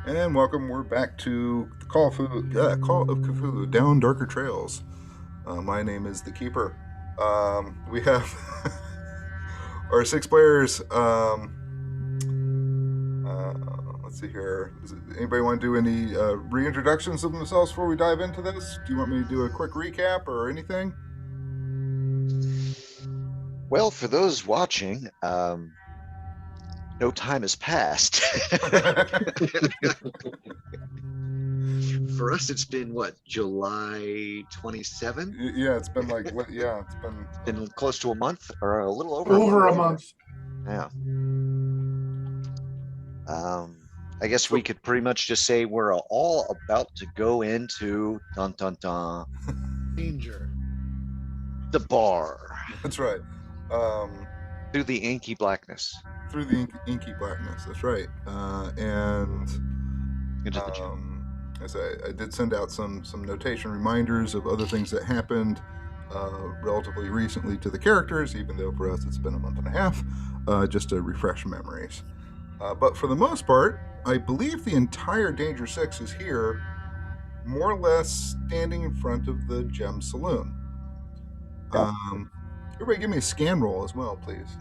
And welcome. We're back to the Call of Cthulhu, Down Darker Trails. My name is the Keeper. We have our six players. Let's see here. Anybody want to do any reintroductions of themselves before we dive into this? Do you want me to do a quick recap or anything? Well, for those watching, no time has passed. For us, it's been what, July 27? Yeah, it's been it's Been close to a month or a little over Over a a month. month. Yeah. I guess we could pretty much just say we're all about to go into dun dun dun Danger. the bar That's right. through the inky blackness Through the inky blackness. That's right. And into the gym. as I did send out some notation reminders of other things that happened relatively recently to the characters, even though for us it's been a month and a half, just to refresh memories. But for the most part, I believe the entire Danger Six is here, more or less standing in front of the Gem Saloon. Everybody, give me a scan roll as well, please.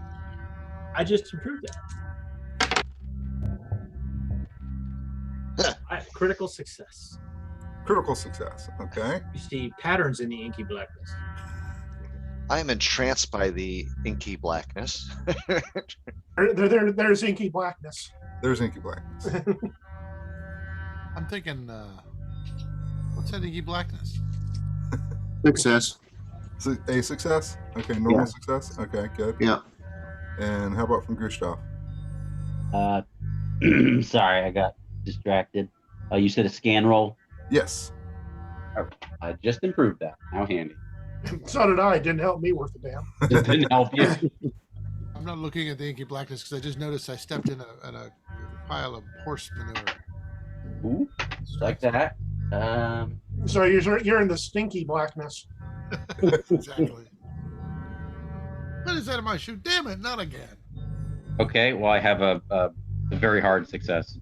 I just improved that. Critical success. Critical success. Okay. You see patterns in the inky blackness. I am entranced by the inky blackness. There's inky blackness. There's inky blackness. I'm thinking, what's that inky blackness? Success. A success? Okay, normal success? Okay, good. Yeah. And how about from Gustav? Sorry, I got distracted. You said a scan roll? Yes. I just improved that. How handy. So did I. It didn't help me worth a damn. It didn't help you. I'm not looking at the inky blackness because I just noticed I stepped in a pile of horse manure. Ooh, like that. So you're in the stinky blackness. Exactly. What is that in my shoe? Damn it, not again. Okay, well, I have a very hard success.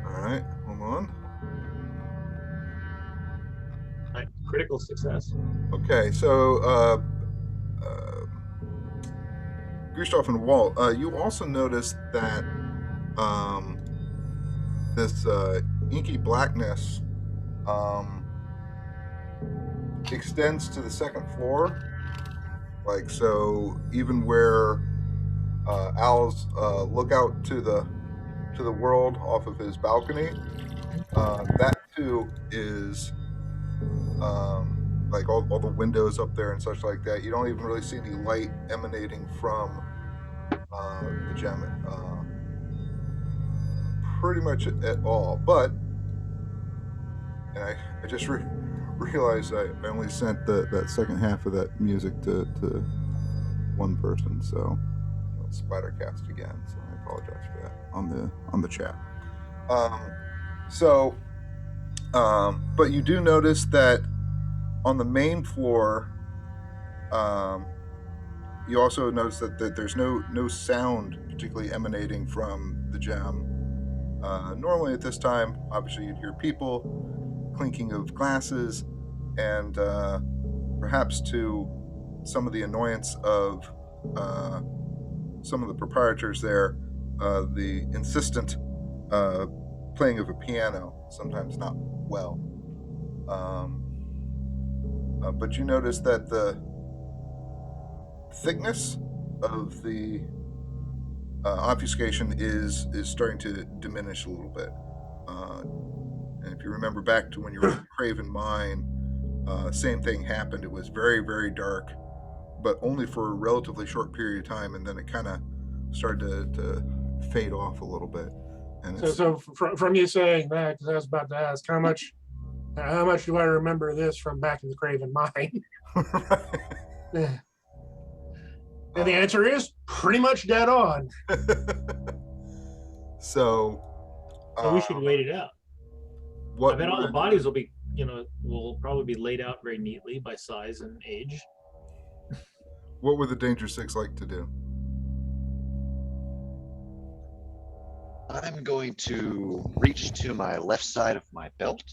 All right, hold on. Critical success. Okay, so Gustav and Walt, you also noticed that this inky blackness extends to the second floor. Like, so even where owls look out to the world off of his balcony, that too is like all the windows up there and such like that. You don't even really see any light emanating from the gem pretty much at all. But, and I just realized I only sent that second half of that music to one person, so I'll splattercast again. So I apologize for that on the chat. But you do notice that on the main floor, you also notice that there's no sound particularly emanating from the gem. Normally at this time, obviously you'd hear people, clinking of glasses, and perhaps to some of the annoyance of some of the proprietors there, the insistent playing of a piano, sometimes not well. But you notice that the thickness of the obfuscation is starting to diminish a little bit. And if you remember back to when you were in Craven Mine, same thing happened. It was very, very dark, but only for a relatively short period of time, and then it kind of started to fade off a little bit. And So from you saying that, because I was about to ask, how much do I remember this from back in the Craven Mine? And the answer is pretty much dead on. So we should wait it out. What I bet all the bodies will probably be laid out very neatly by size and age. What would the Danger Six like to do? I'm going to reach to my left side of my belt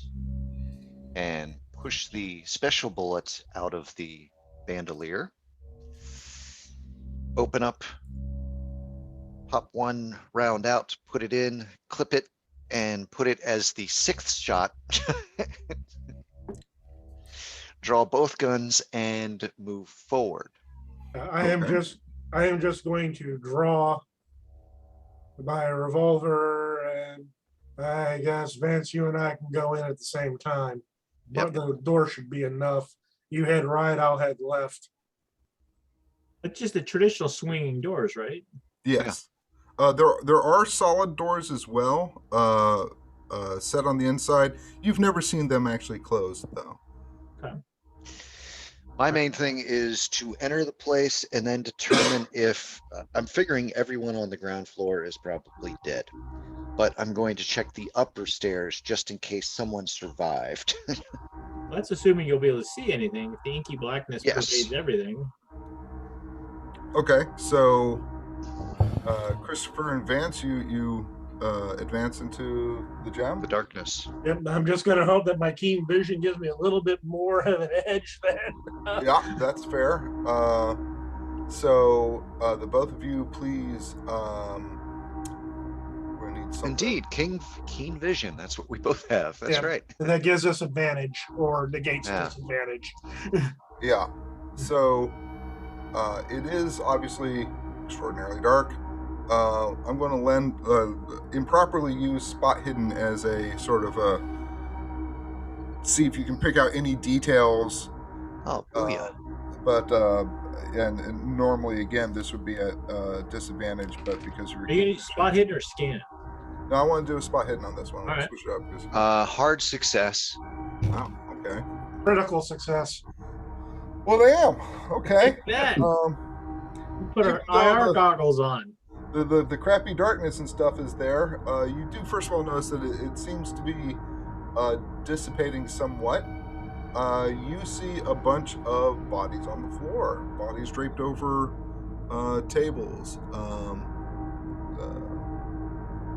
and push the special bullet out of the bandolier. Open up, pop one round out, put it in, clip it, and put it as the 6th shot. Draw both guns and move forward. I am Okay. just going to draw my revolver, and I guess Vance, you and I can go in at the same time. But the door should be enough. You head right, I'll head left. It's just the traditional swinging doors, right? Yes. There are solid doors as well, set on the inside. You've never seen them actually closed, though. My main thing is to enter the place and then determine if I'm figuring everyone on the ground floor is probably dead, but I'm going to check the upper stairs just in case someone survived. That's assuming you'll be able to see anything. If the inky blackness Yes. pervades everything. Okay, so Christopher and Vance, you advance into the gem. The darkness. Yep, I'm just going to hope that my keen vision gives me a little bit more of an edge then. Yeah, that's fair. So the both of you, please. We need something. Indeed, keen vision. That's what we both have. That's Yeah. right. And that gives us advantage or negates Yeah. disadvantage. Yeah. So it is obviously extraordinarily dark. I'm going to lend improperly use spot hidden as a sort of a see if you can pick out any details. Oh, booyah. But and normally again this would be at disadvantage, but because you're Are you gonna spot hidden or scan? no, I want to do a spot hidden on this one. I'm All gonna right. switch it up. 'Cause- Hard success. wow, okay. Critical success. Well, damn. Okay. Take that. Um, Put our even though IR goggles on. the crappy darkness and stuff is there. You do first of all notice that it seems to be dissipating somewhat. You see a bunch of bodies on the floor, bodies draped over tables.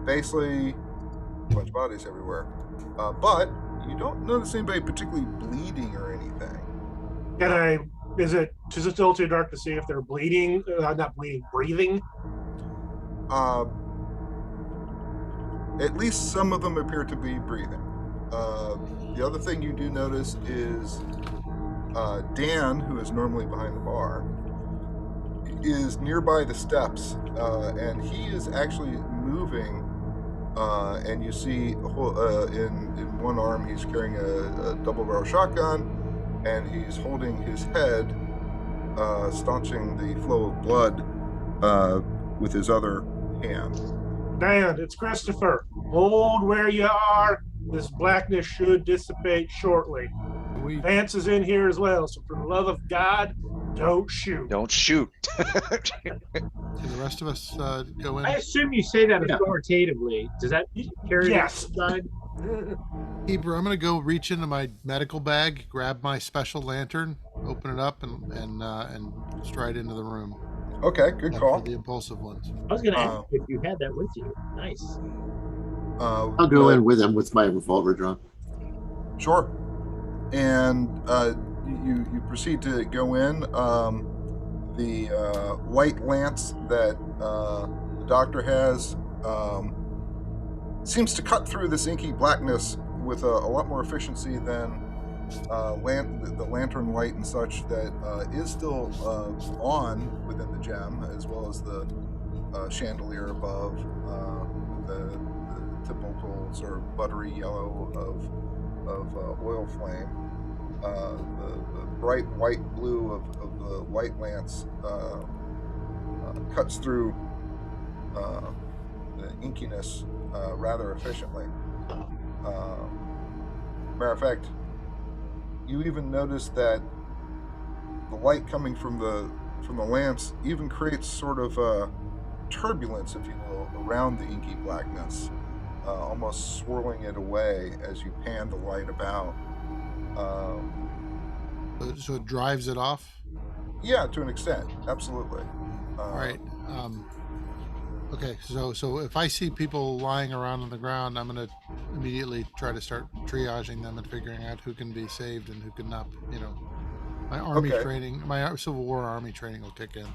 Basically, a bunch of bodies everywhere. But you don't notice anybody particularly bleeding or anything. Is it still too dark to see if they're bleeding? Not bleeding, breathing? At least some of them appear to be breathing. The other thing you do notice is Dan, who is normally behind the bar, is nearby the steps, and he is actually moving. And you see in one arm he's carrying a double-barrel shotgun, and he's holding his head, staunching the flow of blood with his other hand. Dan, it's Christopher. Hold where you are. This blackness should dissipate shortly. We Vance is in here as well, so for the love of God, don't shoot. Don't shoot. can the rest of us go in? I assume you say that authoritatively. Does that carry Yes. the side? Hebrew, I'm gonna go reach into my medical bag, grab my special lantern, open it up, and stride into the room. Okay, good For call. the impulsive ones. I was gonna ask if you had that with you. Nice. I'll go in with him with my revolver drawn. Sure. And you proceed to go in. The light lance that the doctor has seems to cut through this inky blackness with a lot more efficiency than the lantern light and such that is still on within the gem, as well as the chandelier above, the typical sort of buttery yellow of oil flame. The bright white blue of the light lance cuts through the inkiness rather efficiently. Matter of fact, you even notice that the light coming from the lamps even creates sort of a turbulence, if you will, around the inky blackness, almost swirling it away as you pan the light about. So it drives it off. Yeah, to an extent, absolutely. All right. Okay, so if I see people lying around on the ground, I'm gonna immediately try to start triaging them and figuring out who can be saved and who can not. My army Okay, training, my Civil War army training will kick in.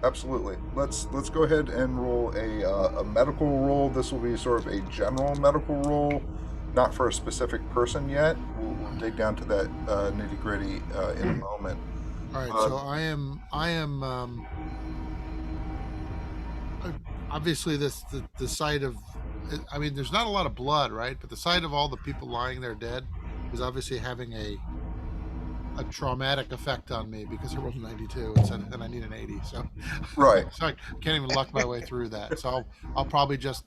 absolutely. Let's go ahead and roll a medical roll. This will be sort of a general medical roll, not for a specific person yet. We'll dig down to that nitty gritty in a moment. All right, Uh, so I am obviously the sight of. I mean, there's not a lot of blood, right? But the sight of all the people lying there dead is obviously having a traumatic effect on me because I rolled a 92 and I need an 80. So, right. so I can't even luck my way through that. So I'll probably just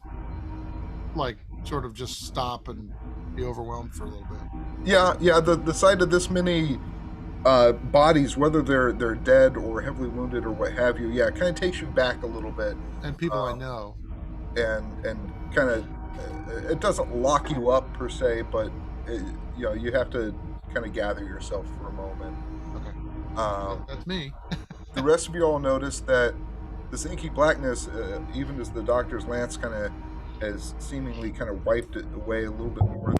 like sort of just stop and be overwhelmed for a little bit. Yeah. The sight of this many bodies, whether they're dead or heavily wounded or what have you, yeah, kind of takes you back a little bit, And people I um, know. and kind of it doesn't lock you up per se, but you have to kind of gather yourself for a moment. Okay, Um, that's me. the rest of you all notice that this inky blackness, even as the doctor's lance kind of has seemingly kind of wiped it away a little bit more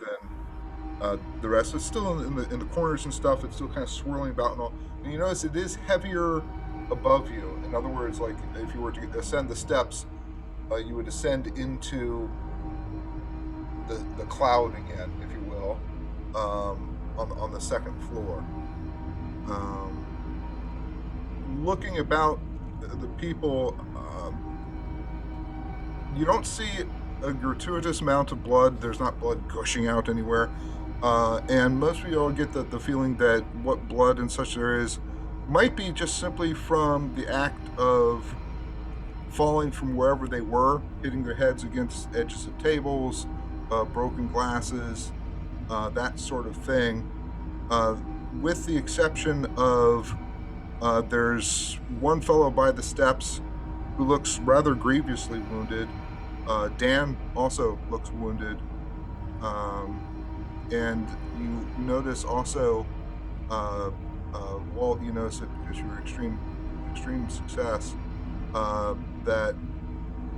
than the rest. It's still in the corners and stuff. It's still kind of swirling about and all. And you notice it is heavier above you. In other words, like if you were to ascend the steps, you would ascend into the cloud again, if you will, on the second floor. Um, looking about the people, you don't see a gratuitous amount of blood. There's not blood gushing out anywhere. And most of you all get the feeling that what blood and such there is might be just simply from the act of falling from wherever they were, hitting their heads against edges of tables, broken glasses, that sort of thing. With the exception of there's one fellow by the steps who looks rather grievously wounded. Dan also looks wounded. Um, and you notice also, Walt, you notice it because you were extreme success. That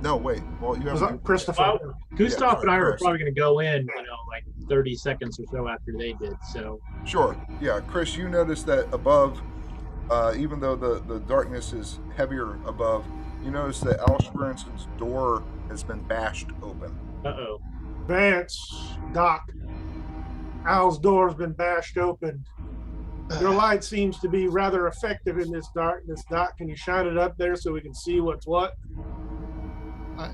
no, wait, Walt, you Was haven't. that Christopher? Well, Gustav sorry, and I were Chris. probably going to go in, like 30 seconds or so after they did. So, Sure, yeah, Chris, you notice that above, even though the darkness is heavier above, you notice that Al Sperenson's door has been bashed open. uh-oh. Vance, Doc, Al's door's been bashed open. Your light seems to be rather effective in this darkness, Doc. Can you shine it up there so we can see what's what?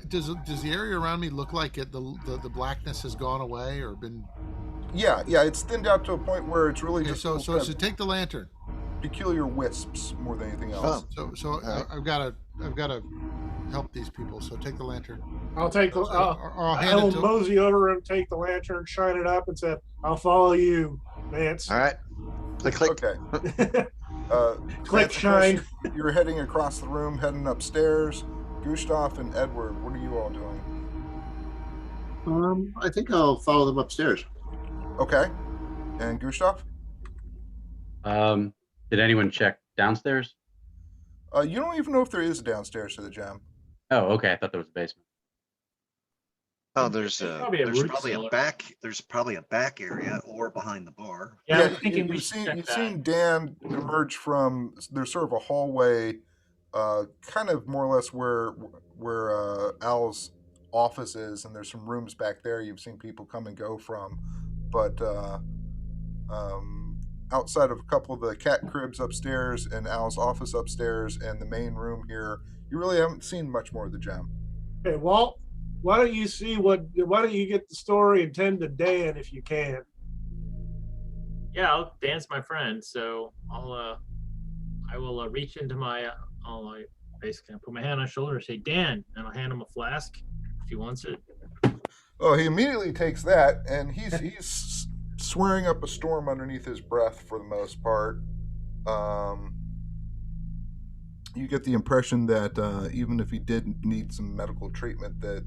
Does the area around me look like the blackness has gone away or been? Yeah, it's thinned out to a point where it's really Okay, just so little kind of take the lantern. peculiar wisps more than anything else. Oh, right. I've got to help these people. So take the lantern. I'll take the. Or I'll hand I will it to. mosey over and take the lantern, shine it up, and say, "I'll follow you, Vance." All right. Click, click. Okay. Click, Vance, shine. You're heading across the room, heading upstairs. Gustav and Edward, what are you all doing? I think I'll follow them upstairs. Okay. And Gustav? Did anyone check downstairs? You don't even know if there is a downstairs to the gym. Oh, okay. I thought there was a basement. Oh, there's probably a root cellar. There's probably a back area or behind the bar. Yeah, I was thinking we you've should check that. seen Dan emerge from. There's sort of a hallway, kind of more or less where Al's office is, and there's some rooms back there. You've seen people come and go from, but outside of a couple of the cat cribs upstairs and Al's office upstairs and the main room here, you really haven't seen much more of the gym. Hey, Walt, why don't you see why don't you get the story and tend to Dan if you can? Yeah, Dan's my friend, so I will reach into my, basically put my hand on his shoulder and say, Dan, and I'll hand him a flask if he wants it. Oh, he immediately takes that, and he's swearing up a storm underneath his breath for the most part. You get the impression that even if he did need some medical treatment, that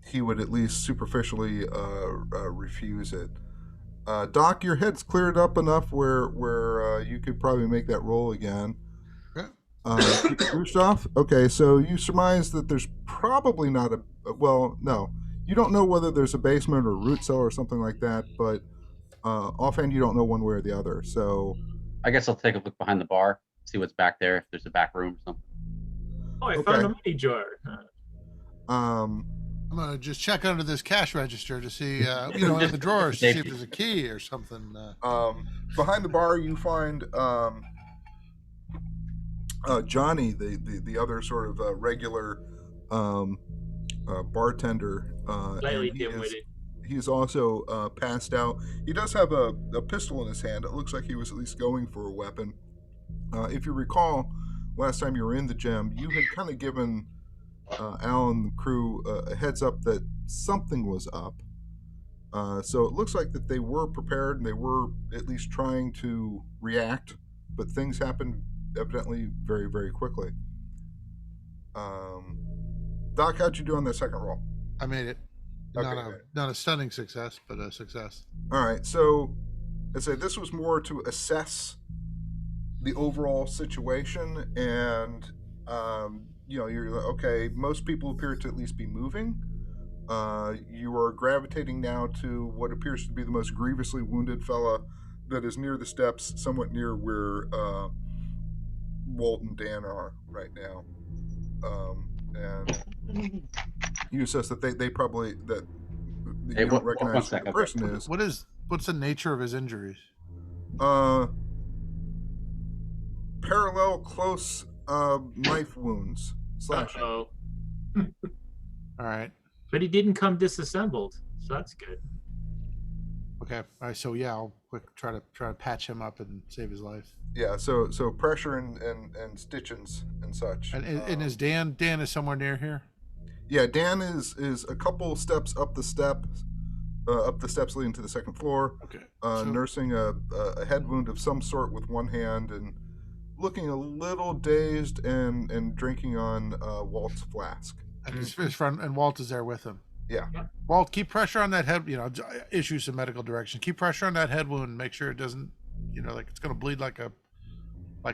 he would at least superficially refuse it. Doc, your head's cleared up enough where you could probably make that roll again. Okay. Gustav? Okay, so you surmise that there's probably not a. Well, no. You don't know whether there's a basement or a root cellar or something like that, but offhand, you don't know one way or the other. So, I guess I'll take a look behind the bar, see what's back there, if there's a back room or something. Oh, I found okay. a money jar. Um, I'm gonna just check under this cash register to see, in the drawers to see if there's a key or something. behind the bar, you find Johnny, the other sort of regular bartender. Slightly And dim-witted. he's also passed out. He does have a pistol in his hand. It looks like he was at least going for a weapon. If you recall, last time you were in the gym, you had kind of given Al and the crew a heads up that something was up. So it looks like that they were prepared and they were at least trying to react, but things happened evidently very, very quickly. Doc, how'd you do on that second roll? I made it. Okay, Not a stunning success, but a success. All right, so I'd say this was more to assess the overall situation, and you're like, okay, most people appear to at least be moving. You are gravitating now to what appears to be the most grievously wounded fella that is near the steps, somewhat near where Walt and Dan are right now. And you assess that they probably that you Hey, don't one recognize who second. the person is. What's the nature of his injuries? Parallel close knife wounds. Slash. Oh, All right. but he didn't come disassembled, so that's good. Okay. All right. So yeah, I'll try to patch him up and save his life. Yeah. So pressure and stitchings and such. And is Dan is somewhere near here? Yeah, Dan is a couple steps up the steps leading to the second floor. Okay. Nursing a head wound of some sort with one hand and looking a little dazed and drinking on Walt's flask. And his friend and Walt is there with him. Yeah. Walt, keep pressure on that head. Issue some medical direction. Keep pressure on that head wound. Make sure it doesn't, like it's going to bleed like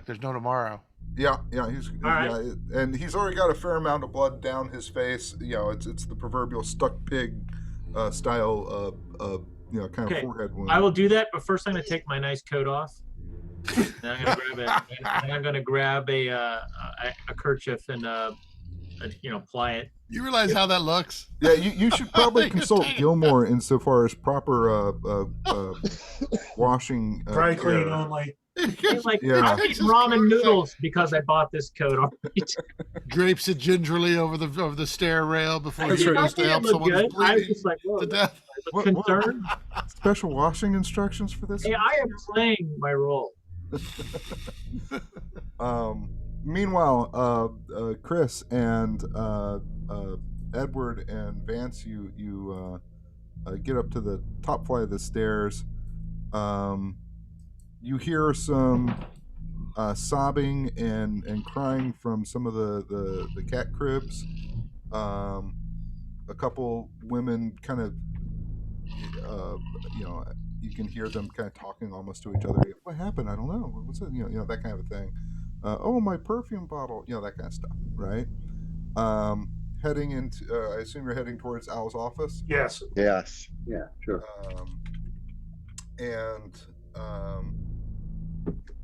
there's no tomorrow. Yeah. He's right. and he's already got a fair amount of blood down his face. It's the proverbial stuck pig style kind of forehead wound. I will do that, but first I'm going to take my nice coat off. Then I'm going to grab a kerchief and apply it. You realize how that looks? Yeah, you should probably consult Gilmore insofar as proper washing. Dry clean care. only. Like, Yeah. I'll eat ramen noodles because I bought this coat already. Drapes it gingerly over the stair rail before That's he right. goes to help Look someone good. who's I was bleeding just like, whoa, to death. What- concerned. Special washing instructions for this? Hey, I am playing my role. Meanwhile, Chris and Edward and Vance, you get up to the top flight of the stairs. You hear some sobbing and crying from some of the cat cribs. A couple women kind of, you can hear them kind of talking almost to each other. What happened? I don't know. What's it? That kind of a thing. Oh, my perfume bottle. That kind of stuff, right? Heading into, I assume you're heading towards Al's office. Yes. Yes. Yeah, sure.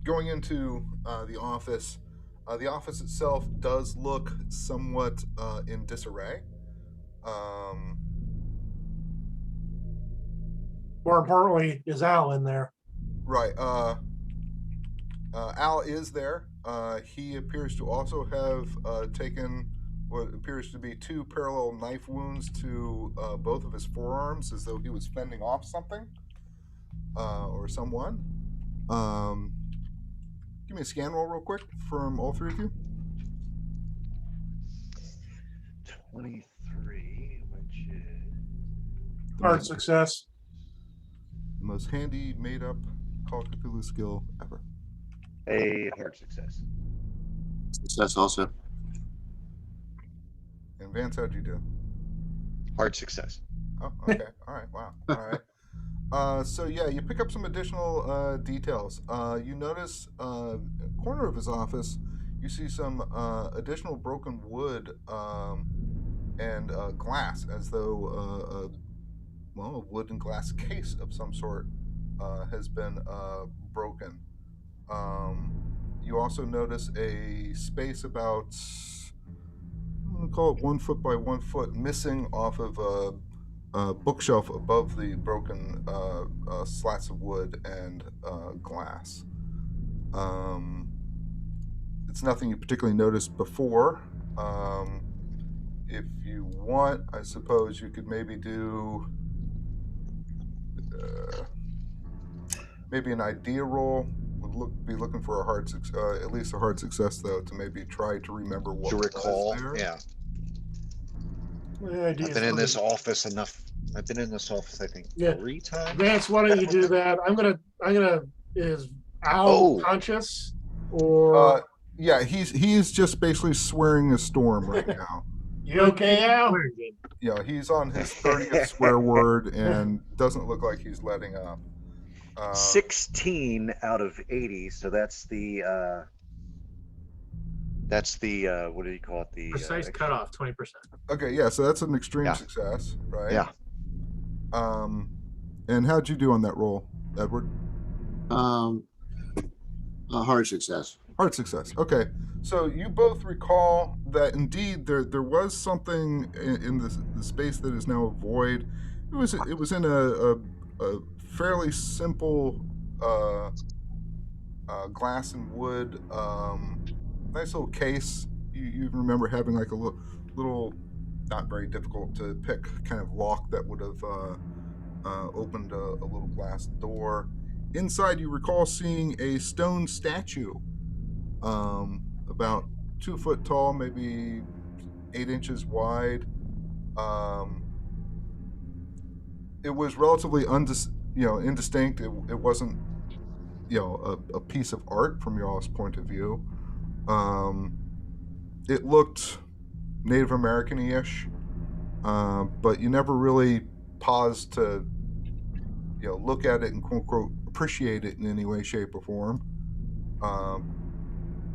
Going into the office itself does look somewhat in disarray. More importantly, is Al in there? Right. Al is there. He appears to also have taken what appears to be 2 parallel knife wounds to both of his forearms, as though he was fending off something or someone. Give me a scan roll real quick from all 3 of you. 23, which is Hard success. The most handy, made-up Call of Cthulhu skill ever. a hard success. Success also. And Vance, how'd you do? Hard success. Oh, okay. All right. Wow. All right. So yeah, you pick up some additional details. You notice in the corner of his office, you see some additional broken wood and glass, as though a wood and glass case of some sort has been broken. You also notice a space about, I'm gonna call it 1 foot by 1 foot, missing off of a bookshelf above the broken slats of wood and glass. It's nothing you particularly noticed before. If you want, I suppose you could maybe do maybe an idea roll. Be looking for a hard at least a hard success, though, to maybe try to remember what To recall, was there. yeah. My idea I've is been in funny. this office enough. I've been in this office, I think, Yeah. 3 times. Vance, why don't you do that? I'm gonna. Is Al Oh. conscious or Yeah, he is just basically swearing a storm right now. you okay, Al? You know, he's on his 30th swear word and doesn't look like he's letting up. 16 out of 80, so that's the what do you call it? The Precise cutoff, 20%. Okay, yeah, so that's an extreme Yeah. success, right? Yeah. And how'd you do on that roll, Edward? A hard success. Hard success. Okay, so you both recall that indeed there was something in the space that is now a void. It was in a fairly simple glass and wood, nice little case. You remember having like a little, not very difficult to pick kind of lock that would have opened a little glass door. Inside, you recall seeing a stone statue, about 2 foot tall, maybe 8 inches wide. It was relatively indistinct. It wasn't, a piece of art from y'all's point of view. It looked Native American-ish, but you never really paused to, look at it and quote unquote appreciate it in any way, shape, or form.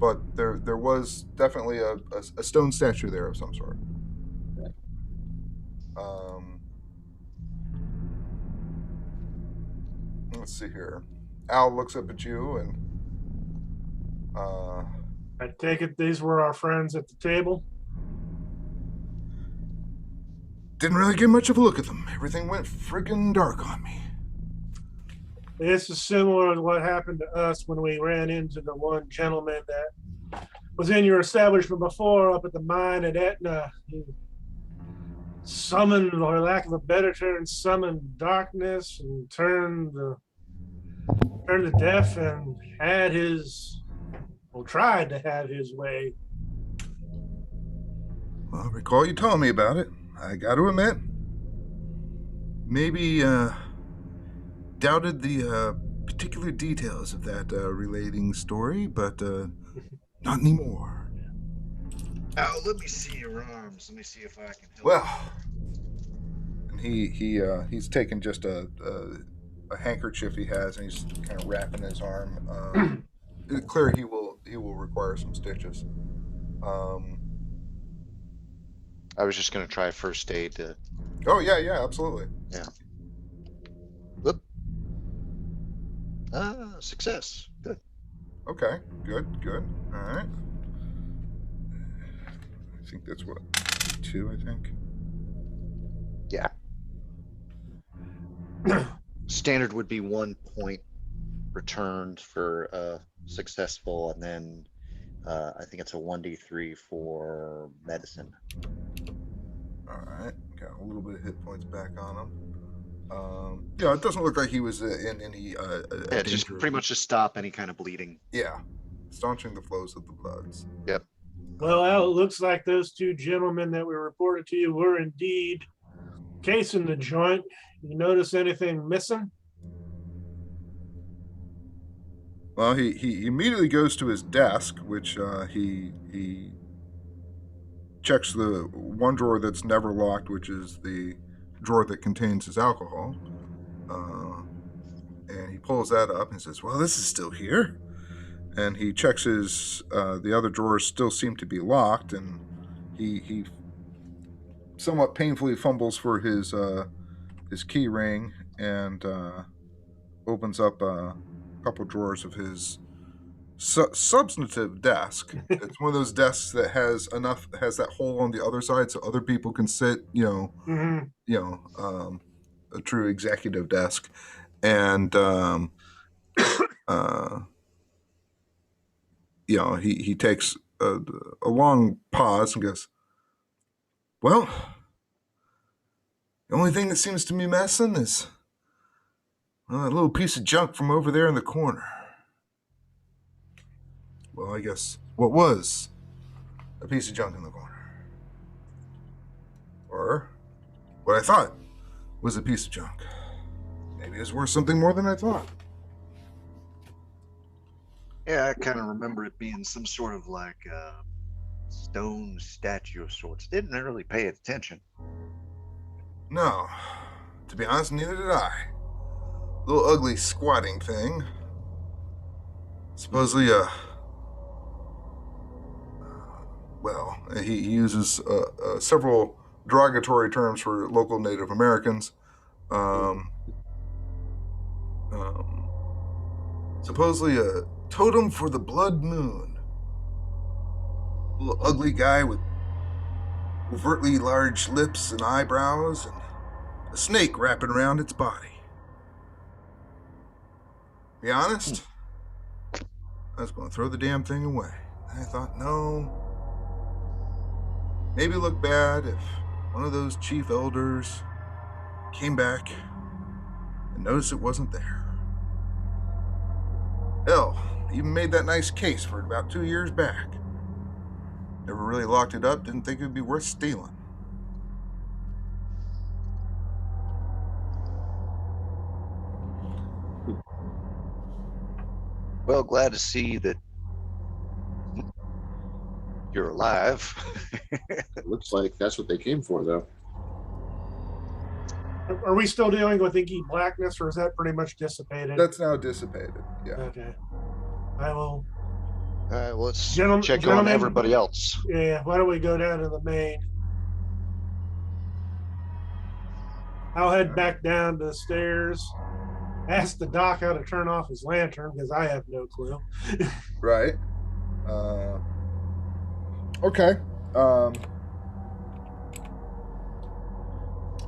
But there was definitely a stone statue there of some sort. Let's see here. Al looks up at you and I take it these were our friends at the table. didn't really get much of a look at them. Everything went friggin' dark on me. This is similar to what happened to us when we ran into the one gentleman that was in your establishment before up at the mine at Etna. He summoned, or lack of a better term, summoned darkness and turned the deaf and had his, or tried to have his way. Well, I recall you telling me about it. I got to admit, maybe doubted the particular details of that relating story, but not anymore. Oh, let me see your arms. Let me see if I can help. Well, and he's taken just a handkerchief he has, and he's kind of wrapping his arm. It's clear he will require some stitches. I was just going to try first aid to. Oh yeah, absolutely. Yeah. Whoop. Success. Good. Okay, good. All right. I think that's what 2. I think. Yeah. Standard would be 1 point returned for successful, and then I think it's a 1d3 for medicine. All right, got a little bit of hit points back on him. It doesn't look like he was in any Yeah, just pretty much just stop any kind of bleeding. Yeah, staunching the flows of the bloods. Yep. Well, Al, it looks like those 2 gentlemen that we reported to you were indeed casing the joint. You notice anything missing? Well, he immediately goes to his desk, which he checks the one drawer that's never locked, which is the drawer that contains his alcohol. And he pulls that up and says, well, this is still here. and he checks his the other drawers still seem to be locked, and he somewhat painfully fumbles for his key ring and opens up a couple drawers of his substantive desk. It's one of those desks that has that hole on the other side so other people can sit. Hmm. A true executive desk, and uh, he takes a long pause and goes, "Well, the only thing that seems to be missing is a little piece of junk from over there in the corner. Well, I guess what was a piece of junk in the corner, or what I thought was a piece of junk. Maybe it's worth something more than I thought." Yeah, I kind of remember it being some sort of like stone statue of sorts. Didn't really pay attention. No, to be honest, neither did I. Little ugly squatting thing. Supposedly, well, he uses several derogatory terms for local Native Americans. Um, Supposedly a totem for the blood moon. Little ugly guy with overtly large lips and eyebrows, and a snake wrapping around its body. Be honest, I was going to throw the damn thing away. I thought, no, maybe look bad if one of those chief elders came back and noticed it wasn't there. Hell, even made that nice case for it about 2 years back. Never really locked it up, didn't think it would be worth stealing. Well, glad to see that you're alive. It looks like that's what they came for, though. Are we still dealing with inky blackness, or is that pretty much dissipated? That's now dissipated, yeah. Okay. I will. Well, let's Gentlemen- check on gentlemen- everybody else. Yeah, why don't we go down to the main? I'll head back down the stairs. Ask the doc how to turn off his lantern because I have no clue. Right. Okay.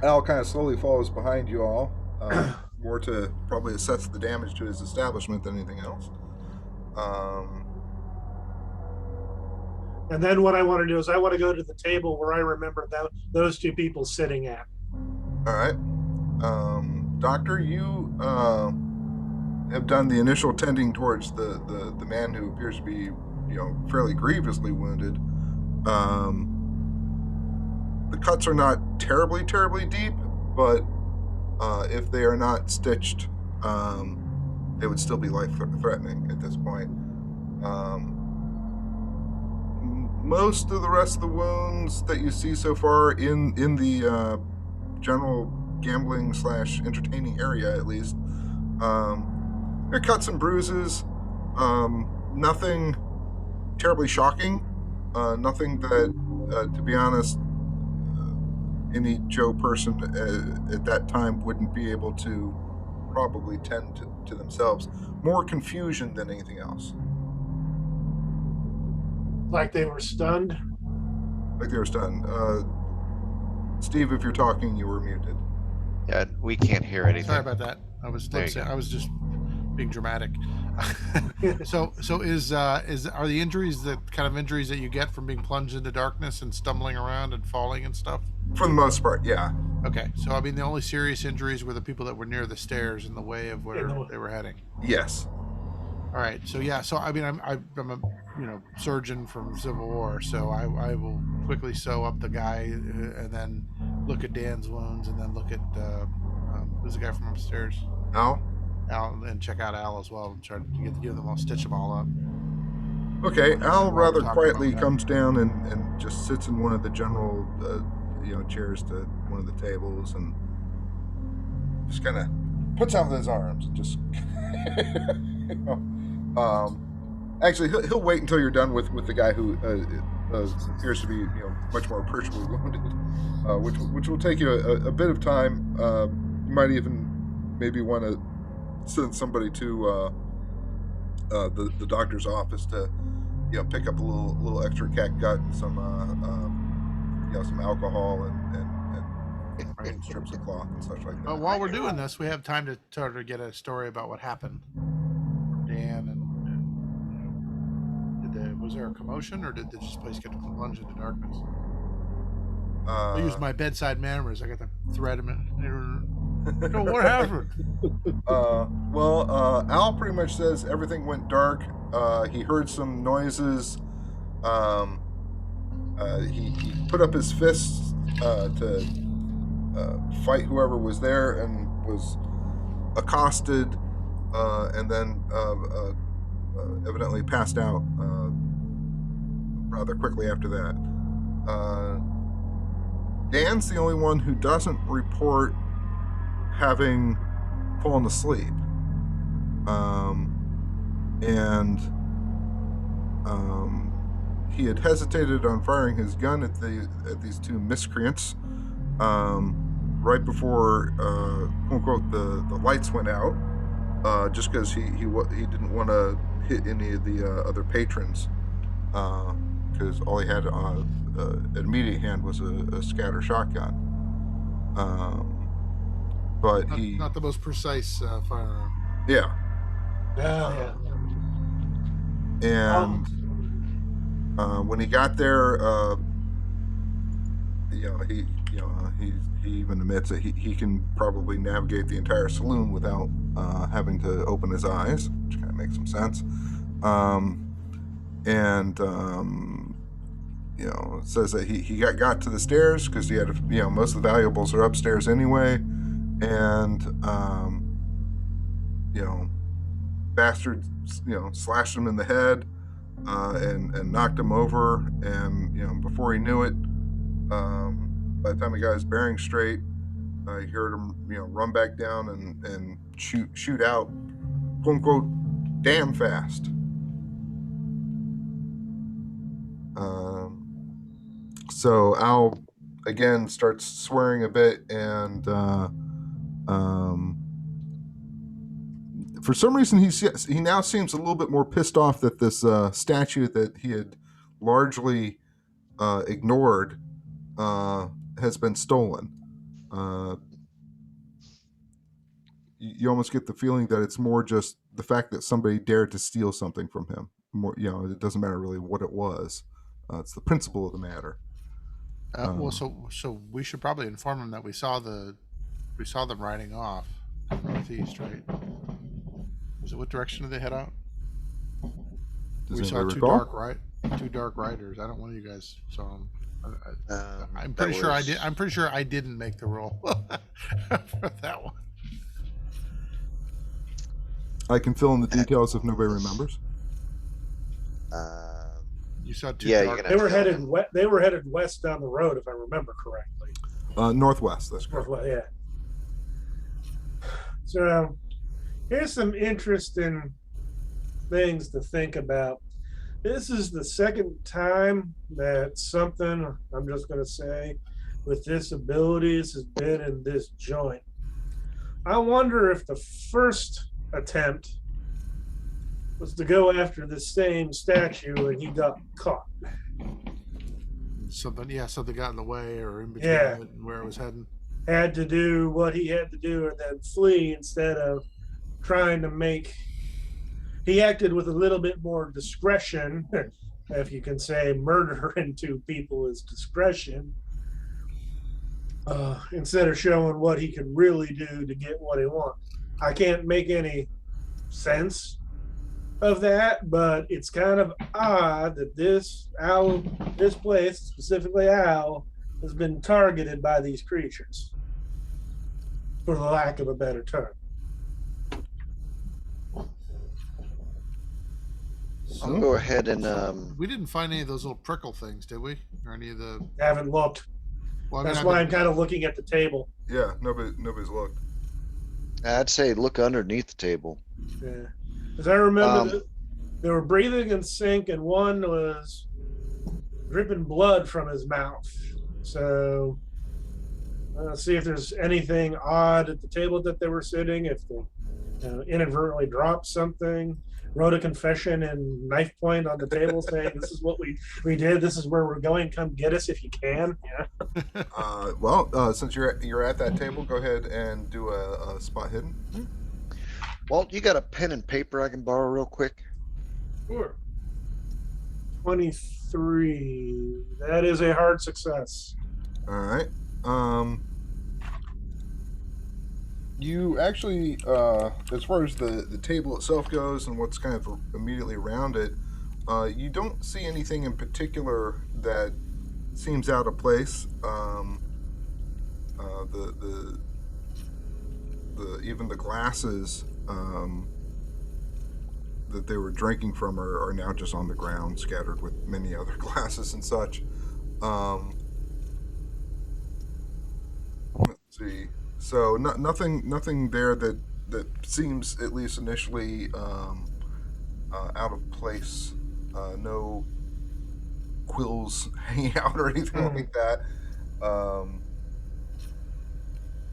Al kind of slowly follows behind you all, more to probably assess the damage to his establishment than anything else. And then what I want to do is I want to go to the table where I remember those two people sitting at. All right. Doctor, you have done the initial tending towards the man who appears to be, fairly grievously wounded. The cuts are not terribly, terribly deep, but if they are not stitched, they would still be life-threatening at this point. Most of the rest of the wounds that you see so far in the general gambling / entertaining area, at least, they're cuts and bruises. Nothing terribly shocking. Nothing that, to be honest, any Joe person at that time wouldn't be able to probably tend to themselves. More confusion than anything else. Like they were stunned. Like they were stunned. Steve, if you're talking, you were muted. Yeah, we can't hear anything. Sorry about that. I was just being dramatic. so are the injuries the kind of injuries that you get from being plunged into darkness and stumbling around and falling and stuff? For the most part, yeah. Okay, so I mean the only serious injuries were the people that were near the stairs in the way of where they were heading. Yes. All right, so yeah, so I mean I'm a surgeon from Civil War, so I will quickly sew up the guy and then look at Dan's wounds and then look at who's the guy from upstairs? Al, and check out Al as well and try to give them all, stitch them all up. Okay, Al rather talking quietly about that. comes down and just sits in one of the general chairs to one of the tables and just kind of puts out his arms and just Actually, he'll wait until you're done with the guy who appears to be much more appreciably wounded, which will take you a bit of time. You might even maybe want to send somebody to the doctor's office to pick up a little extra cat gut and some alcohol and strips of cloth and such like that. But while we're doing this, we have time to sort of get a story about what happened from Dan was there a commotion, or did this place get plunged into darkness? I use my bedside manners. I got to thread him in. What happened? Al pretty much says everything went dark. He heard some noises. He put up his fists to fight whoever was there and was accosted, and then evidently passed out rather quickly after that. Dan's the only one who doesn't report having fallen asleep. He had hesitated on firing his gun at these two miscreants right before quote unquote the lights went out, just because he didn't want to hit any of the other patrons, because all he had at immediate hand was a scatter shotgun. But not the most precise firearm. Yeah. Yeah. And when he got there, he even admits that he can probably navigate the entire saloon without having to open his eyes, which kind of makes some sense. It says that he got to the stairs because he had most of the valuables are upstairs anyway, and bastard slashed him in the head and knocked him over, and before he knew it, by the time he got his bearings straight, he heard him run back down and shoot out, quote unquote, damn fast. So Al again starts swearing a bit, and for some reason he now seems a little bit more pissed off that this statue that he had largely ignored has been stolen. You almost get the feeling that it's more just the fact that somebody dared to steal something from him. More, it doesn't matter really what it was. It's the principle of the matter. So we should probably inform him that we saw them riding off to the northeast, right? Was it what direction did they head out? We saw two dark riders. I don't know you guys saw them. I'm pretty sure I did. I'm pretty sure I didn't make the roll for that one. I can fill in the details if nobody remembers. You saw two. Yeah, dark. They were headed west. They were headed west down the road, if I remember correctly. Northwest. That's correct. Northwest, yeah. So here's some interesting things to think about. This is the second time that something, I'm just going to say, with disabilities has been in this joint. I wonder if the first attempt was to go after the same statue and he got caught. Something got in the way or in between Yeah. it and where it was heading. Had to do what he had to do and then flee instead of trying to make. He acted with a little bit more discretion, if you can say murdering two people is discretion, instead of showing what he could really do to get what he wants. I can't make any sense of that, but it's kind of odd that this place, specifically Al, has been targeted by these creatures, for the lack of a better term. I'll go ahead and We didn't find any of those little prickle things, did we? Or any of the? Haven't looked. Well, That's why I'm kind of looking at the table. Yeah, nobody's looked. I'd say look underneath the table. Yeah, because I remember They were breathing in sync, and one was dripping blood from his mouth. So let's see if there's anything odd at the table that they were sitting. If they inadvertently dropped something, wrote a confession in knife point on the table saying, "This is what we did. This is where we're going. Come get us if you can." Yeah. Since you're at that table, go ahead and do a spot hidden. Walt, you got a pen and paper I can borrow real quick? Sure. 23. That is a hard success. All right. You actually, as far as the table itself goes and what's kind of immediately around it, you don't see anything in particular that seems out of place. The even the glasses that they were drinking from are now just on the ground, scattered with many other glasses and such. Let's see. So nothing there that seems, at least initially, out of place. No quills hanging out or anything like that.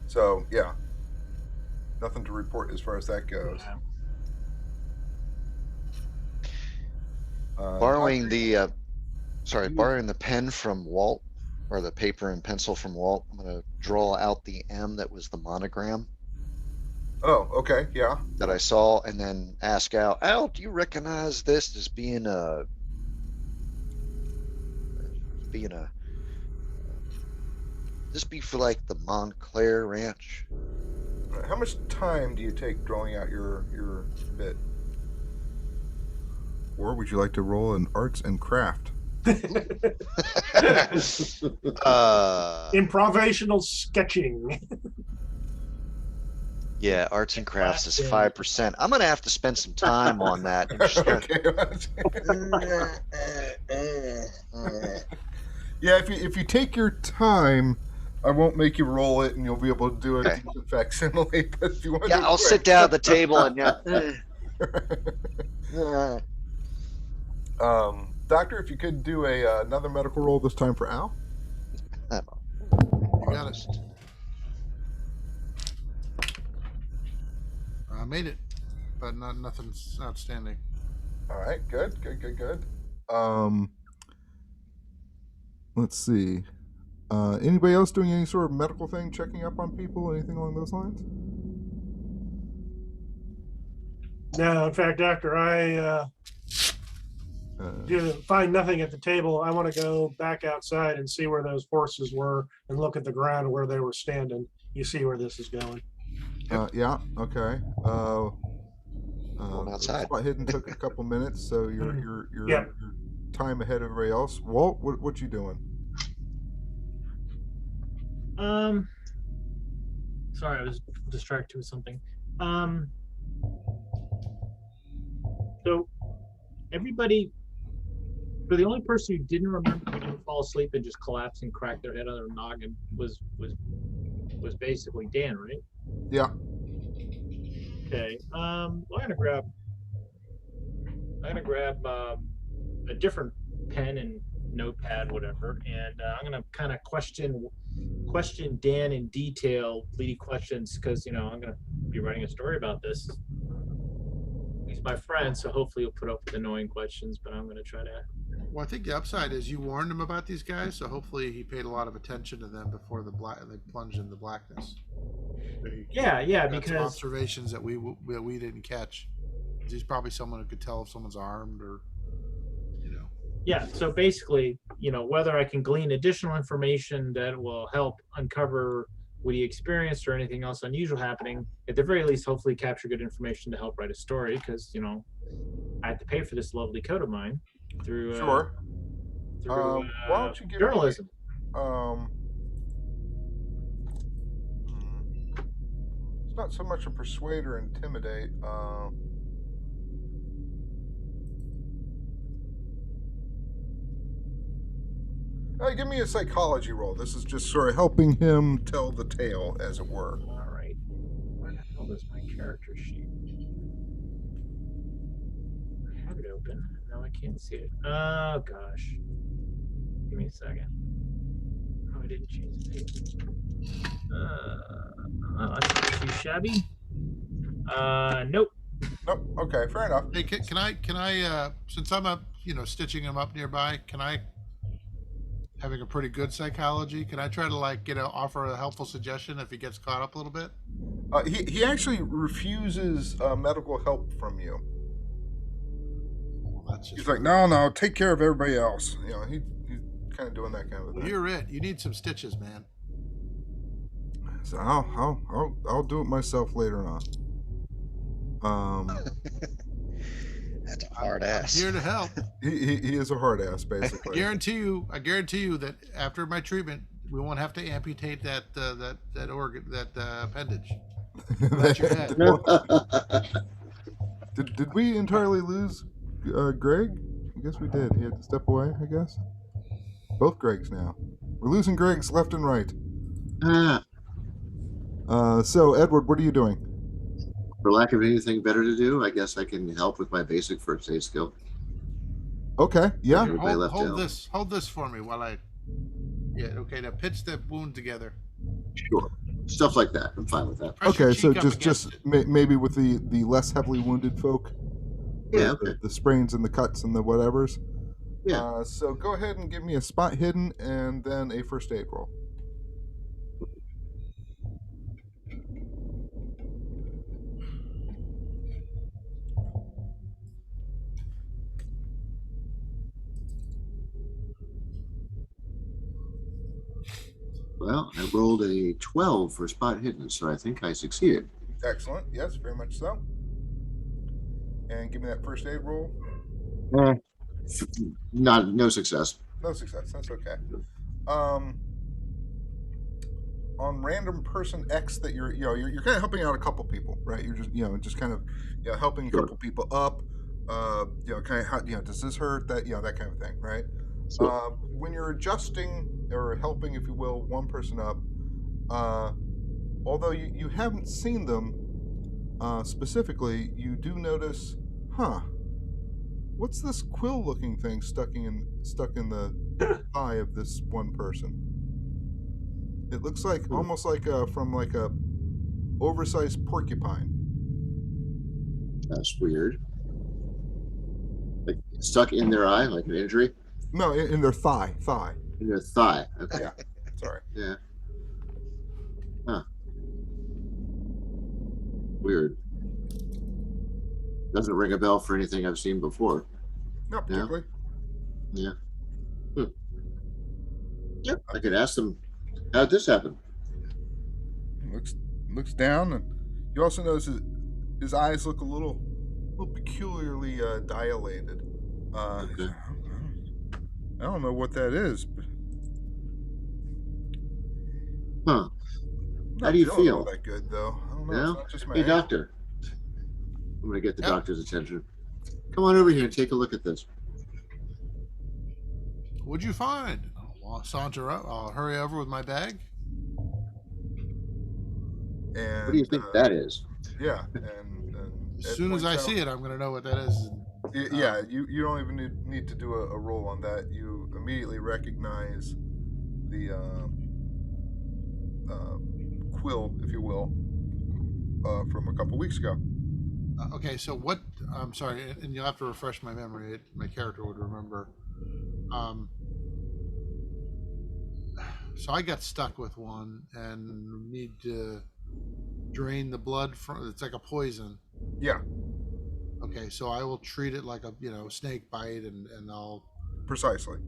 So yeah, nothing to report as far as that goes. Borrowing the borrowing the pen from Walt, or the paper and pencil from Walt, I'm gonna draw out the M that was the monogram Oh, okay, yeah. that I saw, and then ask Al, do you recognize this as being a this be for like the Montclair Ranch? How much time do you take drawing out your bit? Or would you like to roll an arts and craft? Improvisational sketching. Yeah, arts and crafts is 5%. I'm gonna have to spend some time on that. Yeah, if you take your time, I won't make you roll it, and you'll be able to do it Okay. facsimile. But if you want, Yeah, I'll sit down at the table and Doctor, if you could do another medical roll this time for Al. You got it. I made it, but nothing's outstanding. All right, good. Let's see. Anybody else doing any sort of medical thing, checking up on people, anything along those lines? No, in fact, after I find nothing at the table, I want to go back outside and see where those horses were and look at the ground where they were standing. You see where this is going. Yeah. Okay. outside. Spot hidden took a couple minutes, so you're Yep. time ahead of everybody else. Walt, what you doing? Sorry, I was distracted with something. So everybody, so the only person who didn't remember, who didn't fall asleep and just collapse and crack their head on their noggin was basically Dan, right? Yeah. Okay. I'm gonna grab a different pen and notepad, whatever, and I'm gonna kind of question Dan in detail, leading questions, because I'm gonna be writing a story about this. He's my friend, so hopefully he'll put up with annoying questions, but I'm gonna try to. Well, I think the upside is you warned him about these guys, so hopefully he paid a lot of attention to them before they plunged into blackness. Yeah, Got some because observations that we didn't catch. He's probably someone who could tell if someone's armed or, yeah. So basically, whether I can glean additional information that will help uncover what he experienced or anything else unusual happening, at the very least, hopefully capture good information to help write a story, because I have to pay for this lovely coat of mine through Sure. through Why don't you give journalism. It's not so much a persuade or intimidate. Give me a psychology roll. This is just sort of helping him tell the tale, as it were. All right. Where the hell is my character sheet? I have it over open. No, I can't see it. Oh gosh. Give me a second. Oh, I didn't change the page. That's too shabby. Nope. Nope. Okay, fair enough. Hey, can I since I'm up, stitching him up nearby, can I, having a pretty good psychology, can I try to offer a helpful suggestion if he gets caught up a little bit? He actually refuses medical help from you. Well, that's just He's like, no, take care of everybody else. He's kind of doing that kind of a Well, thing. you're it. You need some stitches, man. So I'll do it myself later on. That's a hard I'm ass. here to help. He is a hard ass, I basically. guarantee you that after my treatment, we won't have to amputate that organ, that appendage. That's your head. Did we entirely lose Greg? I guess we did. He had to step away, I guess. Both Gregs now. We're losing Gregs left and right. So, Edward, what are you doing? For lack of anything better to do, I guess I can help with my basic first aid skill. Okay, yeah. Here, Everybody left hold out. this for me while I. Yeah. Okay. Now pitch the wound together. Sure. Stuff like that. I'm fine with that. Press your Okay, so cheek up just against it. maybe with the less heavily wounded folk. Yeah, the, okay. the sprains and the cuts and the whatevers. Yeah. So go ahead and give me a spot hidden and then a first aid roll. Well, I rolled a 12 for spot hidden, so I think I succeeded. Excellent. Yes, very much so. And give me that first aid roll. No success. No success. That's okay. On random person X that you're kind of helping out a couple people, right? You're just kind of helping a Sure. couple people up. Kind of how does this hurt? That that kind of thing, right? Sure. When you're adjusting or helping, if you will, one person up, although you haven't seen them specifically, you do notice, what's this quill-looking thing stuck in the thigh of this one person? It looks like almost like from like a oversized porcupine. That's weird. Like stuck in their eye, like an injury? No, in their thigh. In their thigh. Okay. Yeah. Sorry. Yeah. Huh. Weird. Doesn't ring a bell for anything I've seen before. Not particularly. Yeah. Yep. I could ask them, how did this happen? Looks down, and you also notice his eyes look a little peculiarly dilated. Okay. I don't know what that is, but Huh. I'm How not do you feeling feel? all that good though. I don't know. Yeah? It's not just my Hey, anger. doctor. I'm going to get the Yep. doctor's attention. Come on over here and take a look at this. What'd you find? I'll saunter up. I'll hurry over with my bag. And What do you think that is? Yeah, and As Ed soon as I points see out- it, I'm going to know what that is. Yeah, you don't even need to do a roll on that. You immediately recognize the quill, if you will, from a couple weeks ago. Okay, so what? I'm sorry, and you'll have to refresh my memory. My character would remember. So I got stuck with one and need to drain the blood from. It's like a poison. Yeah, Okay, so I will treat it like a snake bite, and I'll. precisely.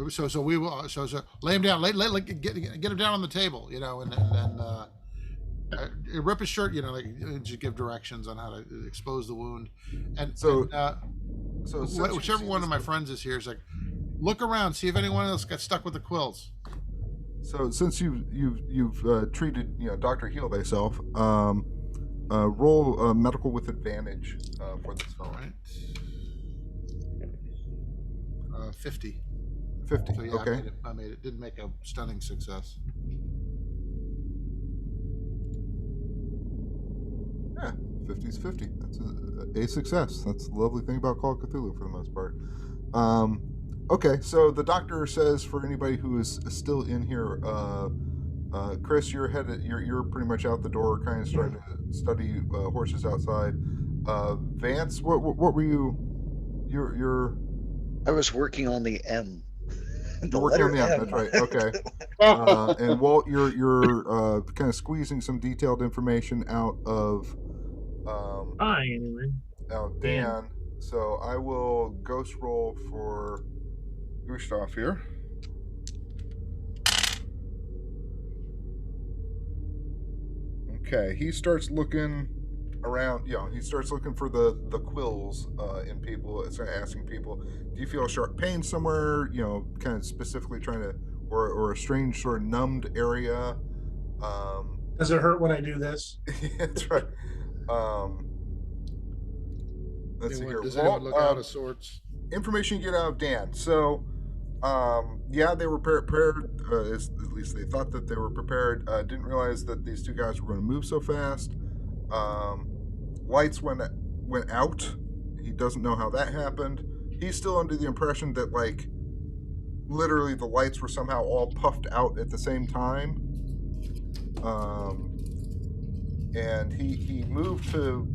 So we will. So lay him down. Get him down on the table. And then rip his shirt. Just give directions on how to expose the wound. And So since you've whichever seen one this of my friends is here is like, look around, see if anyone else got stuck with the quills. So since you've treated Dr. Heal thyself, roll medical with advantage for this All fellow. right. 50. 50. So yeah, Okay. I made it. Didn't make a stunning success. Yeah, 50's 50. That's a success. That's the lovely thing about Call of Cthulhu for the most part. Okay, so the doctor says for anybody who is still in here, Chris, you're pretty much out the door, kind of starting to study horses outside. Vance, what were you? You're I was working on the M, the you're working on letter the end. That's M. right. Okay. And Walt, you're kind of squeezing some detailed information Fine, anyway. out Dan. Dan. So I will ghost roll for Gustav here. Okay, he starts looking around. He starts looking for the quills in people. It's asking people, "Do you feel a sharp pain somewhere?" Kind of specifically trying to, or a strange sort of numbed area. Does it hurt when I do this? That's right. Let's see here. Does Walt, anyone look out of sorts? information you get out of Dan. So, yeah, they were prepared. At least they thought that they were prepared. Didn't realize that these two guys were going to move so fast. Lights went out. He doesn't know how that happened. He's still under the impression that like literally the lights were somehow all puffed out at the same time. And he moved to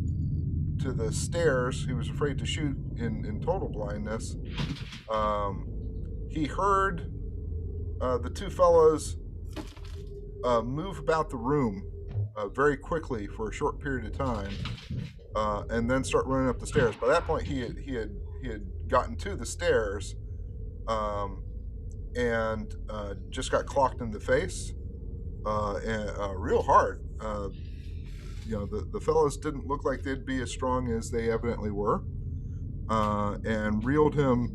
the stairs. He was afraid to shoot in total blindness. He heard the two fellows move about the room very quickly for a short period of time, and then start running up the stairs. By that point, he had gotten to the stairs, and just got clocked in the face, and real hard. The fellows didn't look like they'd be as strong as they evidently were, and reeled him,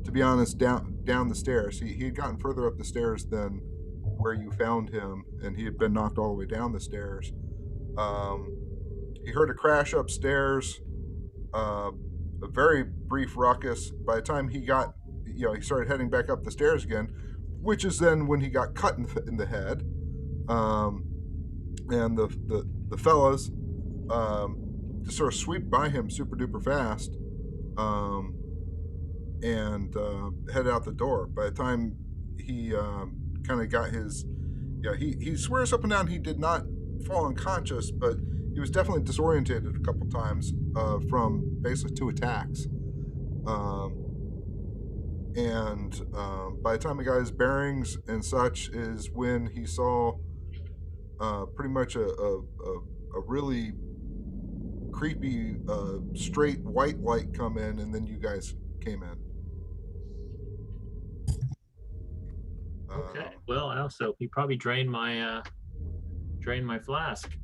to be honest, down the stairs. He had gotten further up the stairs than where you found him, and he had been knocked all the way down the stairs. He heard a crash upstairs, a very brief ruckus. By the time he started heading back up the stairs again, which is then when he got cut in the head. And the fellas just sort of sweep by him super duper fast, and head out the door. By the time he kind of got his, he swears up and down he did not fall unconscious, but he was definitely disorientated a couple times from basically two attacks. And by the time he got his bearings and such is when he saw pretty much a really creepy straight white light come in, and then you guys came in. Okay. Well, also he probably drained my flask.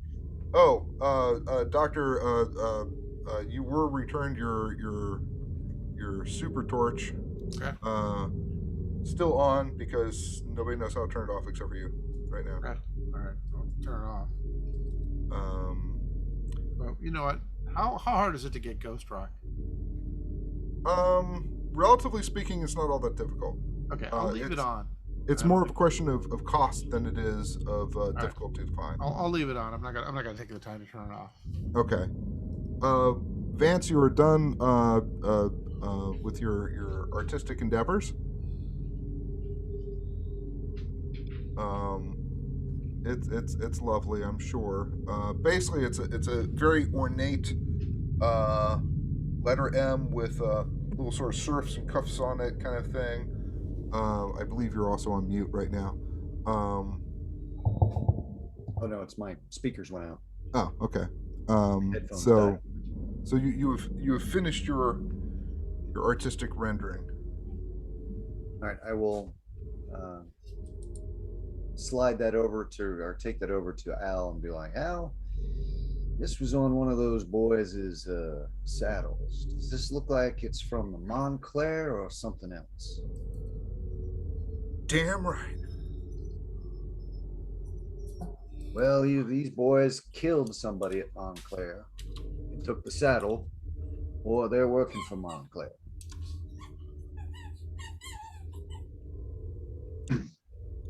Doctor, you were returned your super torch. Okay. Still on because nobody knows how to turn it off except for you right now. Okay. All right. I'll turn it off. Well, you know what? How hard is it to get Ghost Rock? Relatively speaking, it's not all that difficult. Okay, I'll leave it on. It's more of a question of cost than it is of difficulty to find. I'll leave it on. I'm not gonna take the time to turn it off. Okay. Vance, you are done with your artistic endeavors. It's lovely, I'm sure. Basically, it's a very ornate letter M with little sort of serfs and cuffs on it, kind of thing. I believe you're also on mute right now. Oh no, it's my speakers went out. Oh, okay. Headphones So died. you have finished your artistic rendering. All right, I will slide that over to, or take that over to Al and be like, Al, this was on one of those boys' saddles. Does this look like it's from the Montclair or something else? Damn right. Well, these boys killed somebody at Montclair and took the saddle, or they're working for Montclair.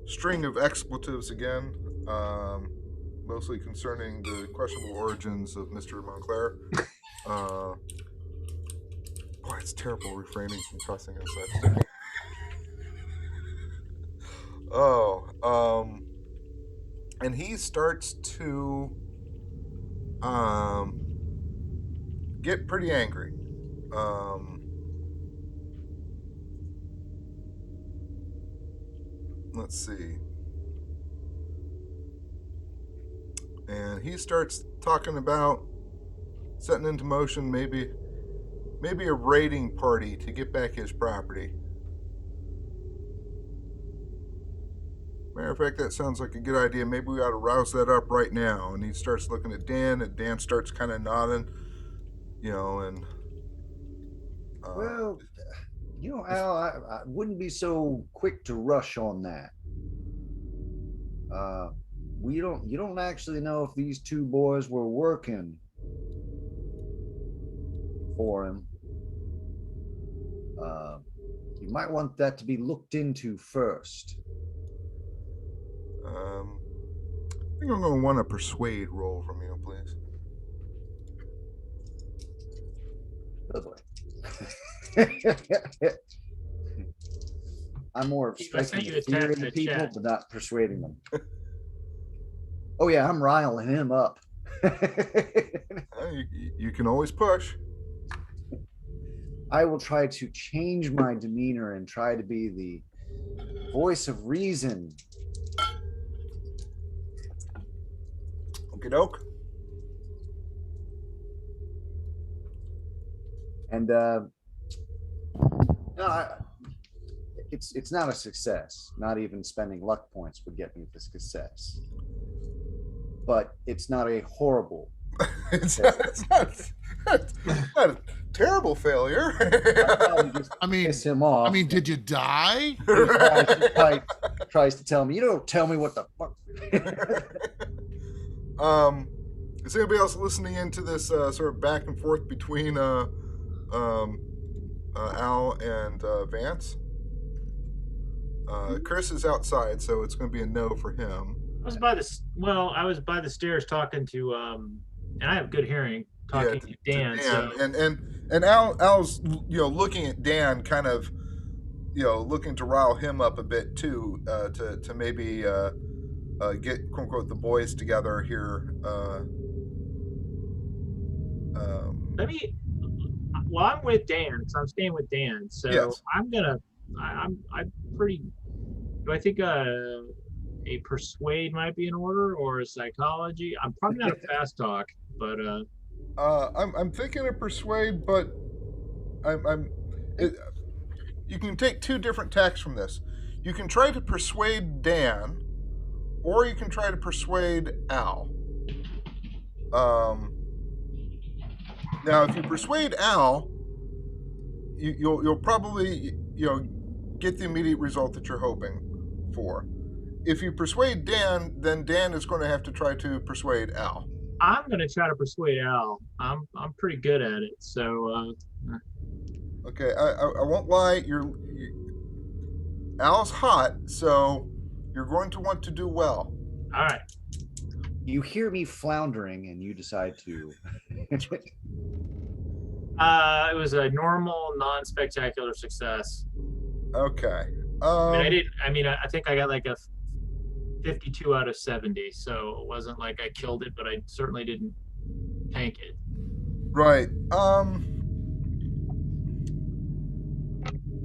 String of expletives again. mostly concerning the questionable origins of Mr. Montclair. Boy, it's terrible refraining from cussing and such. And he starts to get pretty angry. Let's see. And he starts talking about setting into motion maybe a raiding party to get back his property. Matter of fact, that sounds like a good idea. Maybe we ought to rouse that up right now. And he starts looking at Dan, and Dan starts kind of nodding, and. Well, Al, I wouldn't be so quick to rush on that. You don't actually know if these two boys were working for him. You might want that to be looked into first. I think I'm going to want a persuade roll from you, please. I'm more of Steve, I sent striking you a fear text in the in people, chat. but not persuading them. Oh yeah, I'm riling him up. You can always push. I will try to change my demeanor and try to be the voice of reason. Okie doke. And it's not a success. Not even spending luck points would get me the success. But it's not a horrible. it's not a terrible failure. I mean, piss him off. I mean, did you die? He tries to tell me, you don't tell me what the fuck. Is anybody else listening into this sort of back and forth between Al and Vance? Chris is outside, so it's going to be a no for him. I was by the stairs talking to and I have good hearing talking to Dan. So. And Al's looking at Dan, kind of looking to rile him up a bit too, to maybe get quote unquote the boys together here. Let me. Well, I'm with Dan, so I'm staying with Dan. So yes. I'm pretty. Do I think a persuade might be in order, or a psychology? I'm probably not a fast talk, but I'm thinking of persuade, but you can take two different tacks from this. You can try to persuade Dan, or you can try to persuade Al. Now, if you persuade Al, you'll probably get the immediate result that you're hoping for. If you persuade Dan, then Dan is going to have to try to persuade Al. I'm going to try to persuade Al. I'm pretty good at it. So. Okay, I won't lie. Al's hot, so you're going to want to do well. All right. You hear me floundering, and you decide to. It was a normal, non-spectacular success. Okay. I think I got like a 52 out of 70, so it wasn't like I killed it, but I certainly didn't tank it. Right. All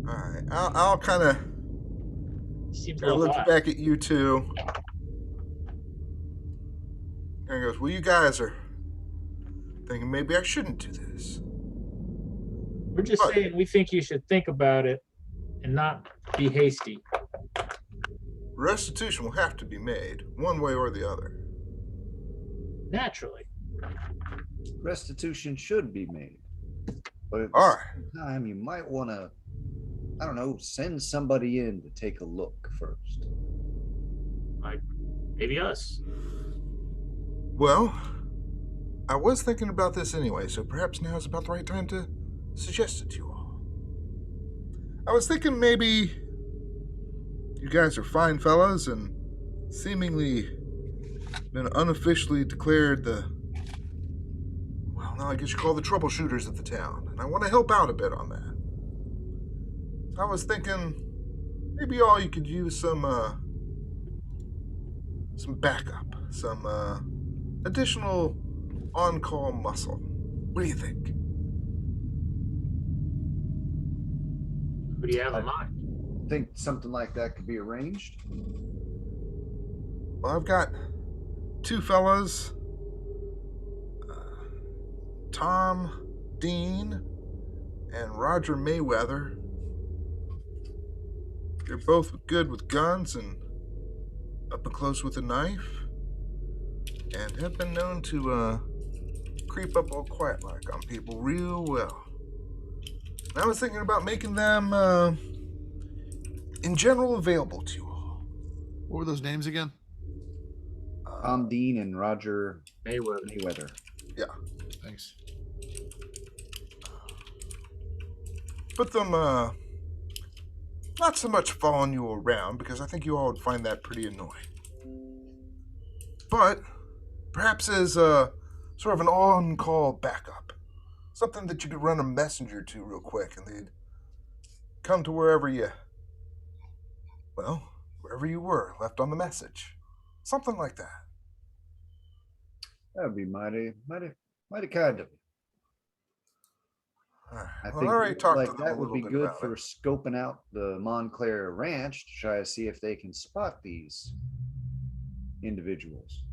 right. I'll kind of looks back at you two and goes, well, you guys are thinking maybe I shouldn't do this. We're just saying we think you should think about it and not be hasty. Restitution will have to be made, one way or the other. Naturally. Restitution should be made. But at All the same time, you might want to, I don't know, send somebody in to take a look first. Like maybe us. Well, I was thinking about this anyway, so perhaps now is about the right time to suggest it to you all. I was thinking maybe you guys are fine fellas and seemingly been unofficially declared well, now I guess you call the troubleshooters of the town, and I want to help out a bit on that. So I was thinking maybe all you could use some backup, some additional on-call muscle. What do you think? Who do you have I in mind? think something like that could be arranged. Well, I've got two fellas, Tom Dean and Roger Mayweather. They're both good with guns and up and close with a knife, and have been known to creep up all quiet like on people real well. And I was thinking about making them in general available to you all. What were those names again? Tom Dean and Roger Mayweather. Mayweather. Yeah. Thanks. Put them not so much following you around, because I think you all would find that pretty annoying. But perhaps as sort of an on-call backup. Something that you could run a messenger to real quick, and they'd come to wherever you were, left on the message. Something like that. That would be mighty kind of you. All right. I Well, think I already talked like to them that a would little be bit good about for it. scoping out the Montclair Ranch to try to see if they can spot these individuals.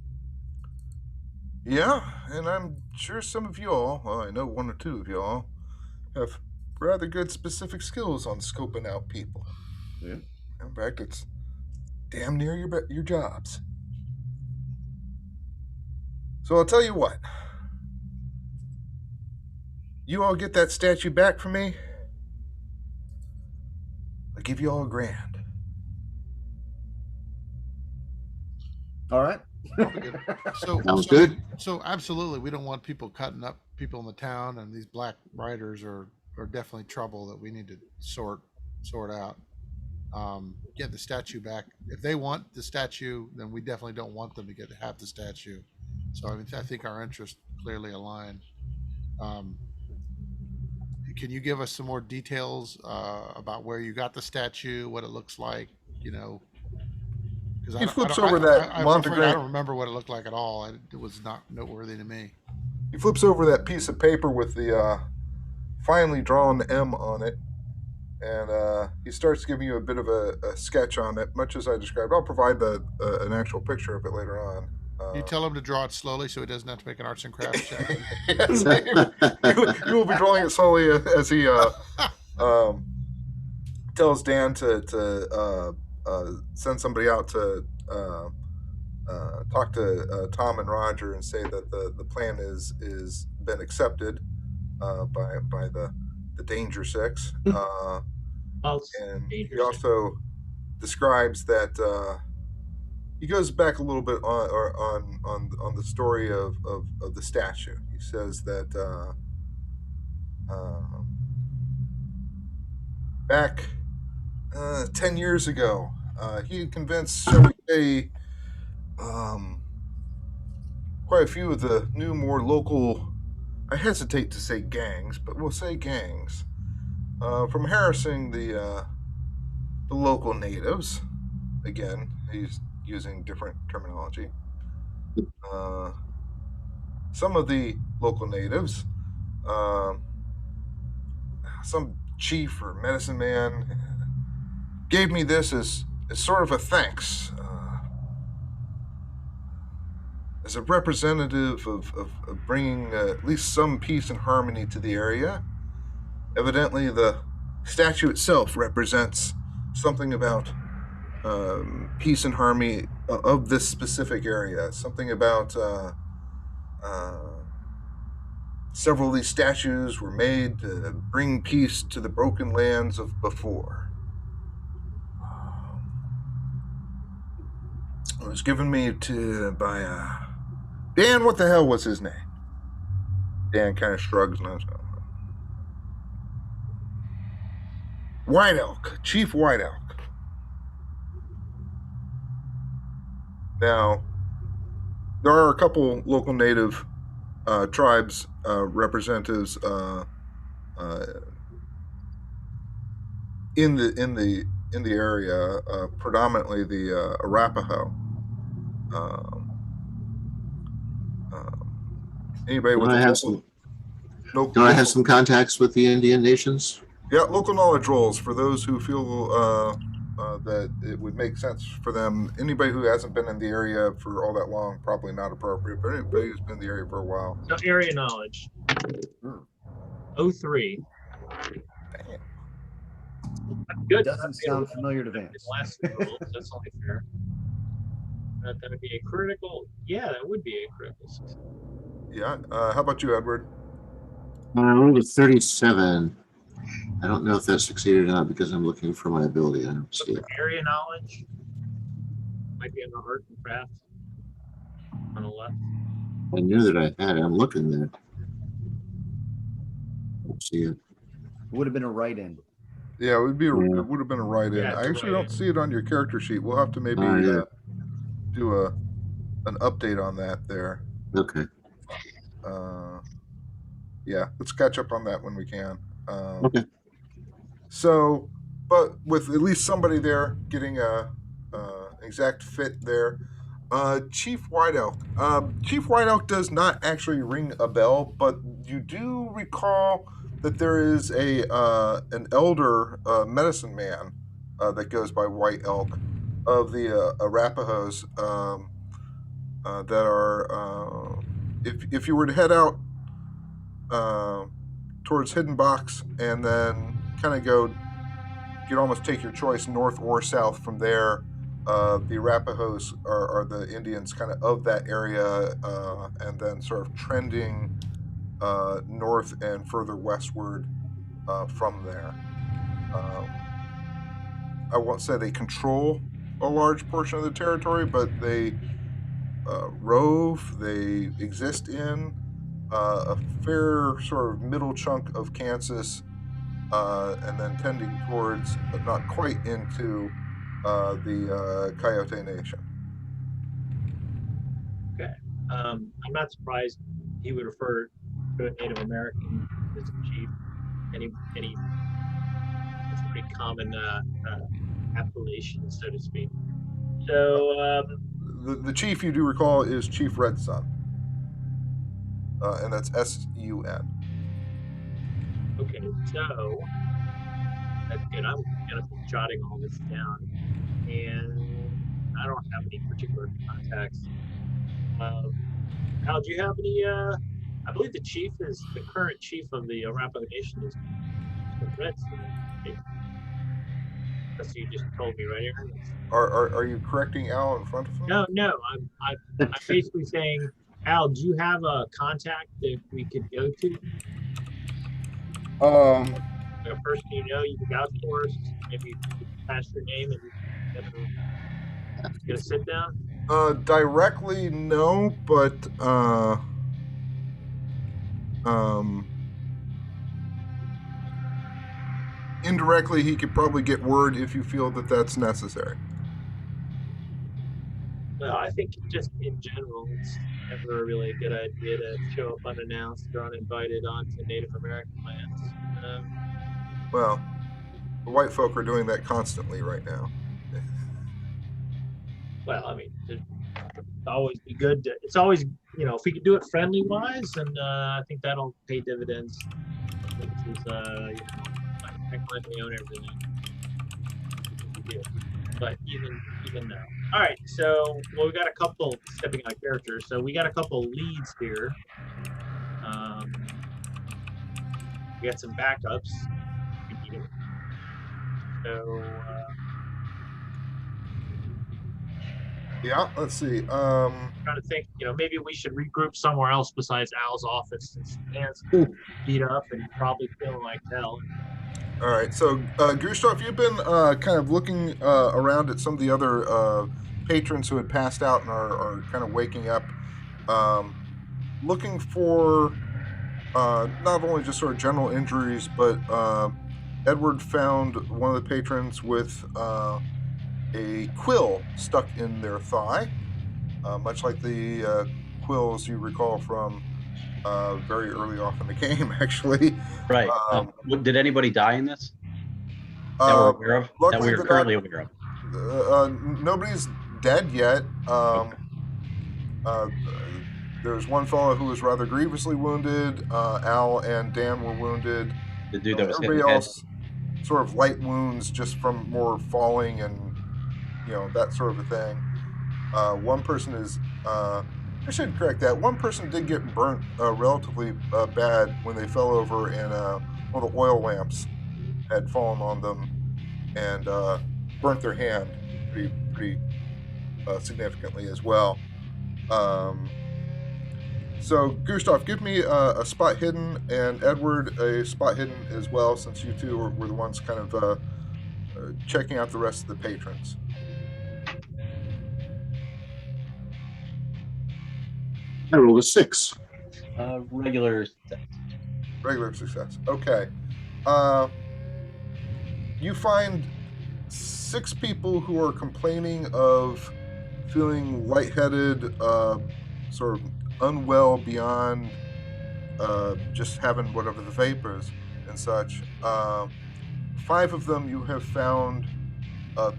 Yeah, and I'm sure some of y'all, well, I know one or two of y'all, have rather good specific skills on scoping out people. Yeah. In fact, it's damn near your jobs. So I'll tell you what. You all get that statue back from me, I'll give you all $1,000. All right. So, Sounds so, good. so absolutely, we don't want people cutting up people in the town, and these black riders are definitely trouble that we need to sort out. Get the statue back. If they want the statue, then we definitely don't want them to have the statue. So I mean, I think our interests clearly align. Um, can you give us some more details about where you got the statue, what it looks like? You know, because He flips over that I'm afraid I Montegran. don't remember what it looked like at all. It was not noteworthy to me. He flips over that piece of paper with the finely drawn M on it, and he starts giving you a bit of a sketch on it, much as I described. I'll provide an actual picture of it later on. You tell him to draw it slowly so he doesn't have to make an arts and crafts check. Yes, you will be drawing it slowly as he um, tells Dan to send somebody out to talk to Tom and Roger and say that the plan is been accepted by the Danger Six, and he also describes that he goes back a little bit on the story of the statue. He says that back 10 years ago, he had convinced, shall we say, quite a few of the new, more local, I hesitate to say gangs, but we'll say gangs, from harassing the local natives. Again, he's using different terminology. Some of the local natives, some chief or medicine man, gave me this as sort of a thanks, as a representative of bringing at least some peace and harmony to the area. Evidently, the statue itself represents something about peace and harmony of this specific area. Something about several of these statues were made to bring peace to the broken lands of before. It was given me by Dan. What the hell was his name? Dan kind of shrugs and says, White Elk, Chief White Elk. Now, there are a couple local native tribes representatives in the area, predominantly the Arapaho. Um, Anybody Don't with I a have local, some? no, Don't I have local, some contacts with the Indian nations? yeah, local knowledge rolls for those who feel that it would make sense for them. Anybody who hasn't been in the area for all that long, probably not appropriate. But anybody who's been in the area for a while, So area knowledge. 03. damn. Good. Doesn't sound familiar to The Vance. last roll, so that's only fair. That would be a critical. Yeah, that would be a critical success. Yeah. How about you, Edward? I rolled a 37. I don't know if that succeeded or not because I'm looking for my ability. I don't see it. Area knowledge might be under art and craft on the left. I knew that I had it. I'm looking there. I don't see it. Would have been a write-in. Yeah, it would be. Yeah. It would have been a write-in. Yeah, it's I a actually write-in. don't see it on your character sheet. We'll have to maybe Yeah. do an update on that there. Okay. Yeah, let's catch up on that when we can. Okay. So, but with at least somebody there getting a exact fit there. Chief White Elk. Chief White Elk does not actually ring a bell, but you do recall that there is an elder medicine man that goes by White Elk of the Arapahoes that are. If you were to head out towards Hidden Box and then kind of go, you can almost take your choice north or south from there. The Arapahoes are the Indians kind of that area, and then sort of trending north and further westward from there. I won't say they control a large portion of the territory, but they rove, they exist in a fair sort of middle chunk of Kansas, and then tending towards, but not quite into the Coyote Nation. Okay. I'm not surprised he would refer to a Native American as a chief. Any it's a pretty common appellation, so to speak. So The chief, you do recall, is Chief Red Sun, and that's SUN. okay, so that's good. I'm gonna be jotting all this down, and I don't have any particular contacts. Al, do you have any? I believe the current chief of the Arapaho Nation is the Reds. That's what you just told me, right, Aaron? Are you correcting Al in front of him? No. I'm basically saying, Al, do you have a contact that we could go to? Like a person you know you could vouch for us? Maybe you could pass your name and get a sit down. Directly, no, but indirectly, he could probably get word if you feel that that's necessary. Well, I think just in general, it's never really a good idea to show up unannounced or uninvited onto Native American lands. Well, the white folk are doing that constantly right now. Well, I mean, it'd always be good to. It's always, if we could do it friendly wise, then I think that'll pay dividends. Which is, I finally own everything. But even though. All right, so we got a couple stepping out of character. So we got a couple leads here. We got some backups. So Yeah, let's see. trying to think, maybe we should regroup somewhere else besides Al's office, since Dan's beat up and probably feeling like hell. All right, so Gustav, you've been kind of looking around at some of the other patrons who had passed out and are kind of waking up, looking for not only just sort of general injuries, but Edward found one of the patrons with a quill stuck in their thigh. much like the quills you recall from very early off in the game, actually. Right. Um, Did anybody die in this that we're aware of? That luckily, we're currently aware of? nobody's dead yet. Uh, there's one fellow who was rather grievously wounded. Al and Dan were wounded. The dude that was hit in Everybody the head. else, sort of light wounds, just from more falling and that sort of a thing. One person is. I should correct that. One person did get burnt relatively bad when they fell over, and one of the oil lamps had fallen on them and burnt their hand pretty significantly as well. So Gustav, give me a spot hidden, and Edward a spot hidden as well, since you two were the ones kind of checking out the rest of the patrons. I rolled a 6. Regular. Regular success. Okay. You find 6 people who are complaining of feeling lightheaded, sort of unwell beyond just having whatever the vapors and such. 5 of them you have found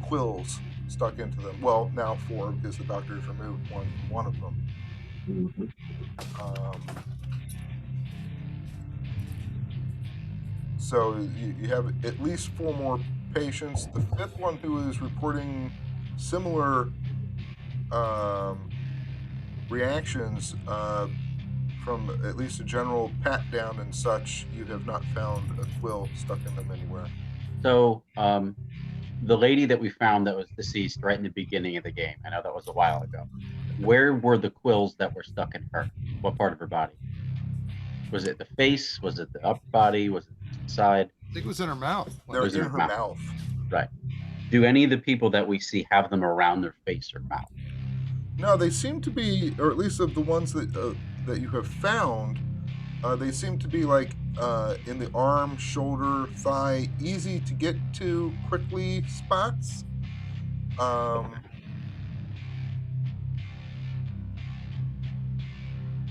quills stuck into them. Well, now 4, because the doctor has removed one of them. Mhm. So you have at least 4 more patients. The 5th one, who is reporting similar reactions from at least a general pat down and such, you have not found a quill stuck in them anywhere. So, the lady that we found that was deceased right in the beginning of the game, I know that was a while ago. Where were the quills that were stuck in her? What part of her body? Was it the face? Was it the upper body? Was it the side? I think it was in her mouth. They're was in in her her mouth. Right. Do any of the people that we see have them around their face or mouth? No, they seem to be, or at least of the ones that you have found, they seem to be like in the arm, shoulder, thigh, easy to get to quickly spots.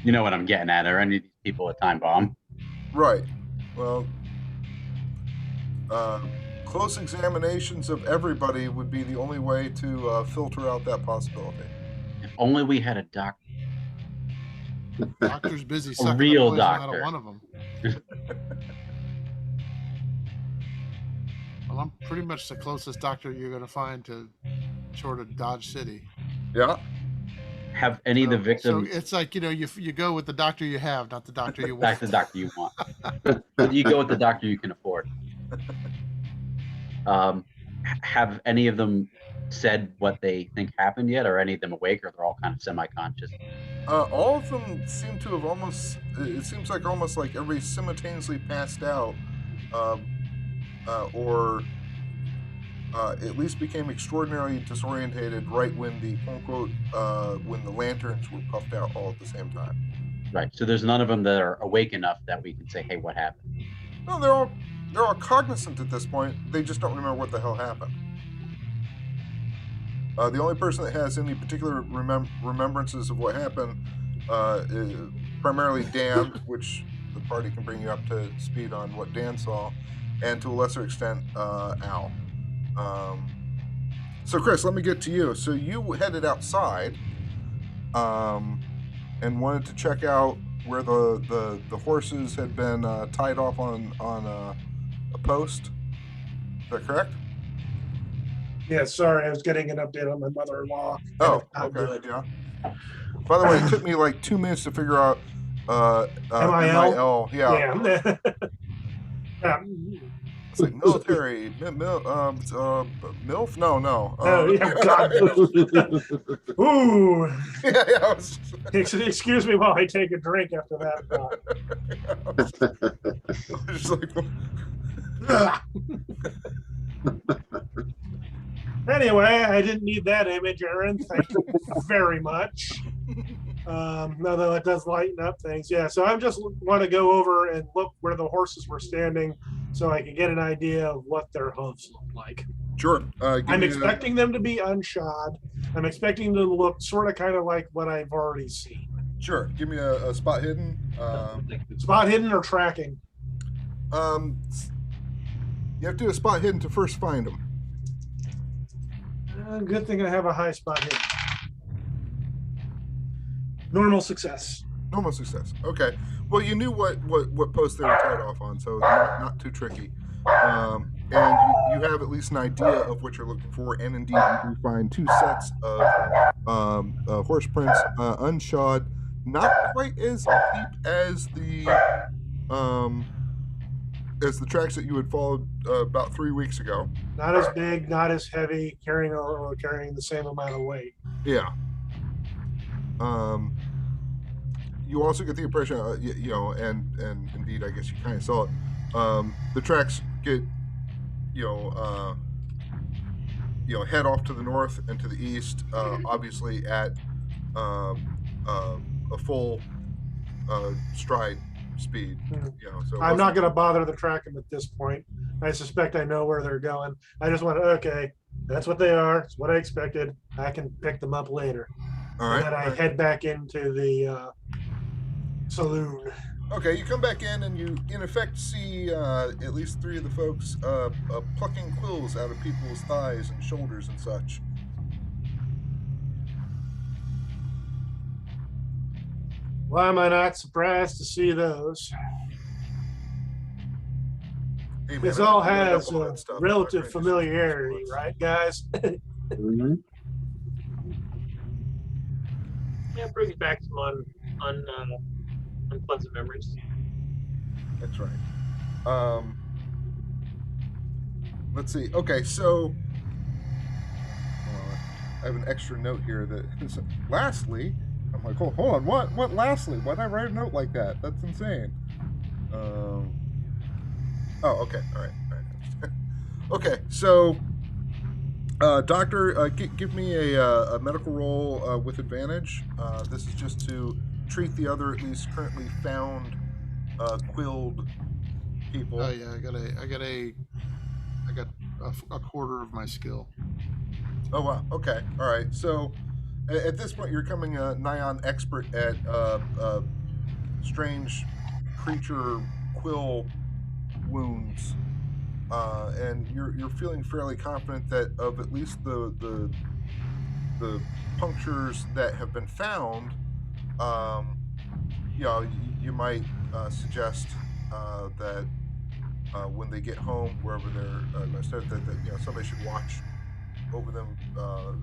You know what I'm getting at? Are any of these people a time bomb? Right. Well, close examinations of everybody would be the only way to filter out that possibility. If only we had a doctor. Doctor's busy sucking real the poison out doctor. of one of them. Well, I'm pretty much the closest doctor you're going to find to short of Dodge City. Yeah. Have any of the victims? So it's like, you go with the doctor you have, not the doctor you want. That's the doctor you want. But you go with the doctor you can afford. Have any of them said what they think happened yet? Are any of them awake, or they're all kind of semi-conscious? All of them seem to have almost. It seems like almost like everybody simultaneously passed out, or at least became extraordinarily disorientated right when the quote unquote when the lanterns were puffed out all at the same time. Right. So there's none of them that are awake enough that we can say, "Hey, what happened?" No, they're all cognizant at this point. They just don't remember what the hell happened. The only person that has any particular remembrances of what happened is primarily Dan, which the party can bring you up to speed on what Dan saw, and to a lesser extent, Al. So, Chris, let me get to you. So you headed outside and wanted to check out where the horses had been tied off on a post. Is that correct? Yeah, sorry, I was getting an update on my mother-in-law. Oh, Not okay, good. yeah. By the way, it took me like 2 minutes to figure out MIL? MIL. Yeah. Yeah. It's like military, MILF? No. Oh, yeah, God. Ooh. Yeah. I was, Excuse me while I take a drink after that. I was just like, Anyway, I didn't need that image, Aaron. Thank you very much. Though it does lighten up things. Yeah, so I just want to go over and look where the horses were standing so I can get an idea of what their hooves look like. Sure. Give I'm me expecting them to be unshod. I'm expecting them to look sort of kind of like what I've already seen. sure. Give me a spot hidden. Spot hidden or tracking. Um, you have to do a spot hidden to first find them. Good thing I have a high spot hidden. Normal success. Normal success. Okay. Well, you knew what post they were tied off on, so not too tricky. And you have at least an idea of what you're looking for, and indeed you do find two sets of horse prints, unshod, not quite as deep as the tracks that you had followed about 3 weeks ago. Not as big, not as heavy, carrying the same amount of weight. Yeah. You also get the impression, and indeed, I guess you kind of saw it. The tracks get, head off to the north and to the east, obviously at a full stride speed. So I'm not going to bother to track them at this point. I suspect I know where they're going. I just want to, okay, that's what they are. It's what I expected. I can pick them up later. All right. And then I head back into the saloon. Okay, you come back in and you, in effect, see at least 3 of the folks plucking quills out of people's thighs and shoulders and such. Why am I not surprised to see those? Hey, man, This I all think you read up has on a that stuff. relative Right, familiarity, right, guys? Mm-hmm. Yeah, it brings back some unpleasant memories. That's right. Let's see. Okay, so I have an extra note here that is, lastly, I'm like, hold on, what lastly? Why did I write a note like that? That's insane. Oh, okay, all right. Okay, so, doctor, give me a medical roll with advantage. This is just to treat the other, at least currently found, quilled people. Oh yeah, I got a quarter of my skill. Oh wow. Okay. All right. So at this point, you're coming nigh on expert at strange creature quill wounds, and you're feeling fairly confident that of at least the punctures that have been found, you might suggest that when they get home, wherever they're going to start, that somebody should watch over them for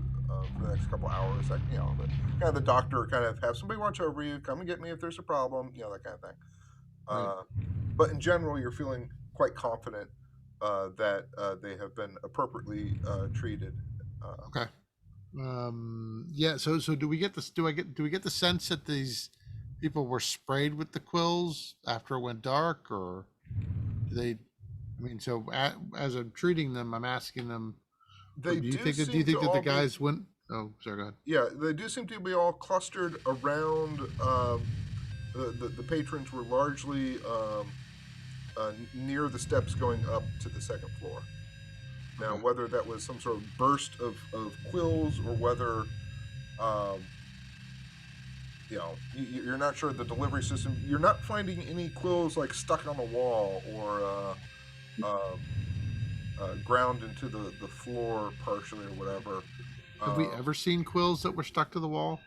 the next couple hours. Like, kind of the doctor kind of have somebody watch over you, come and get me if there's a problem, that kind of thing. Right. But in general, you're feeling quite confident that they have been appropriately treated. Okay. Yeah. So do we get this? Do we get the sense that these people were sprayed with the quills after it went dark, or do they? I mean, so as I'm treating them, I'm asking them. They do you do think that seem do you think to that the all be- guys went? Oh, sorry. Go ahead. Yeah, they do seem to be all clustered around. The patrons were largely near the steps going up to the second floor. Now, Okay. whether that was some sort of burst of quills or whether, you're not sure the delivery system. You're not finding any quills like stuck on the wall or ground into the floor partially or whatever. Have we ever seen quills that were stuck to the wall?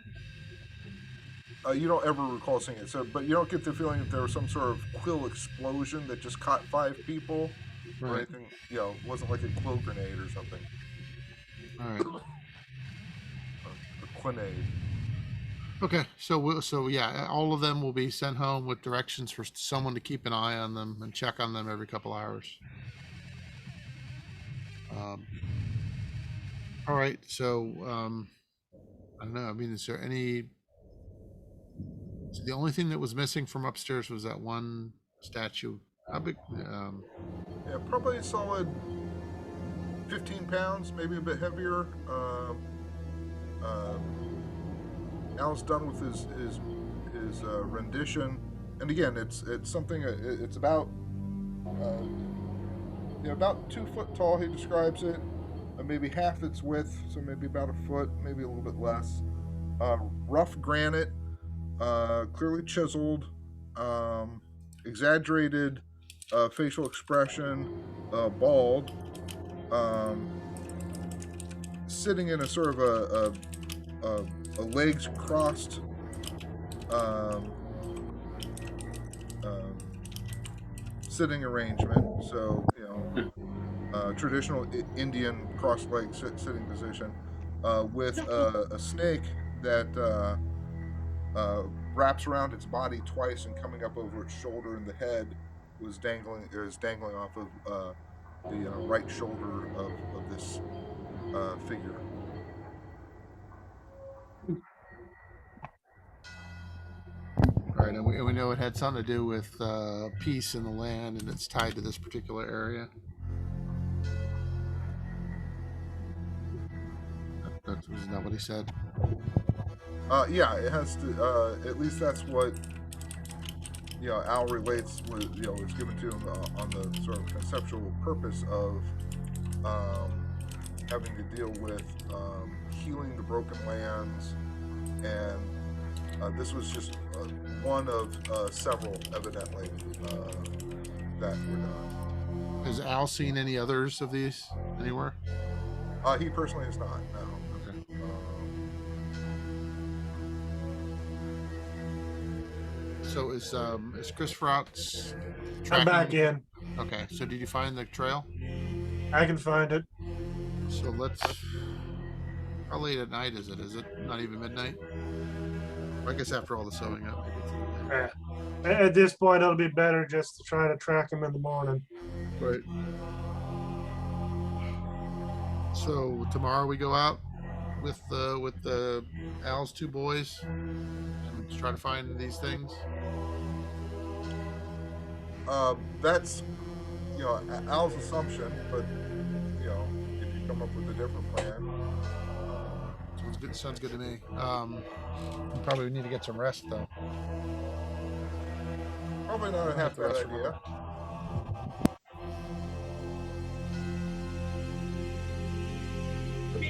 You don't ever recall seeing it. So, but you don't get the feeling that there was some sort of quill explosion that just caught 5 people or Right. anything. It wasn't like a quill grenade or something. All right. A quinade. Okay. So yeah, all of them will be sent home with directions for someone to keep an eye on them and check on them every couple hours. All right. So I don't know. I mean, is there any? So the only thing that was missing from upstairs was that one statue. How big? Yeah, probably a solid 15 pounds, maybe a bit heavier. Al's done with his rendition, and again, it's something. It's about about 2 foot tall. He describes it. maybe half its width, so maybe about a foot, maybe a little bit less. Rough granite, clearly chiseled, exaggerated facial expression, bald, um, sitting in a sort of a legs crossed um, um, sitting arrangement. So traditional Indian cross-legged sitting position, with a snake that wraps around its body twice and coming up over its shoulder, and the head is dangling off of the right shoulder of this figure. Right, and we know it had something to do with peace in the land, and it's tied to this particular area. Isn't that what he said? Yeah, it has to. At least that's what Al relates. Was given to him on the sort of conceptual purpose of having to deal with healing the broken lands, and this was just one of several, evidently, that were done. Has Al seen any others of these anywhere? He personally has not. No. Okay. So is Christopher out I'm tracking? back in. Okay. So did you find the trail? I can find it. So let's. How late at night is it? Is it not even midnight? I guess after all the sewing up, maybe it's a little late. At this point, it'll be better just to try to track him in the morning. Right. So tomorrow we go out with the Al's two boys and try to find these things. That's Al's assumption, but if you come up with a different plan. Sounds good to me. We probably need to get some rest though. Probably not a half bad idea.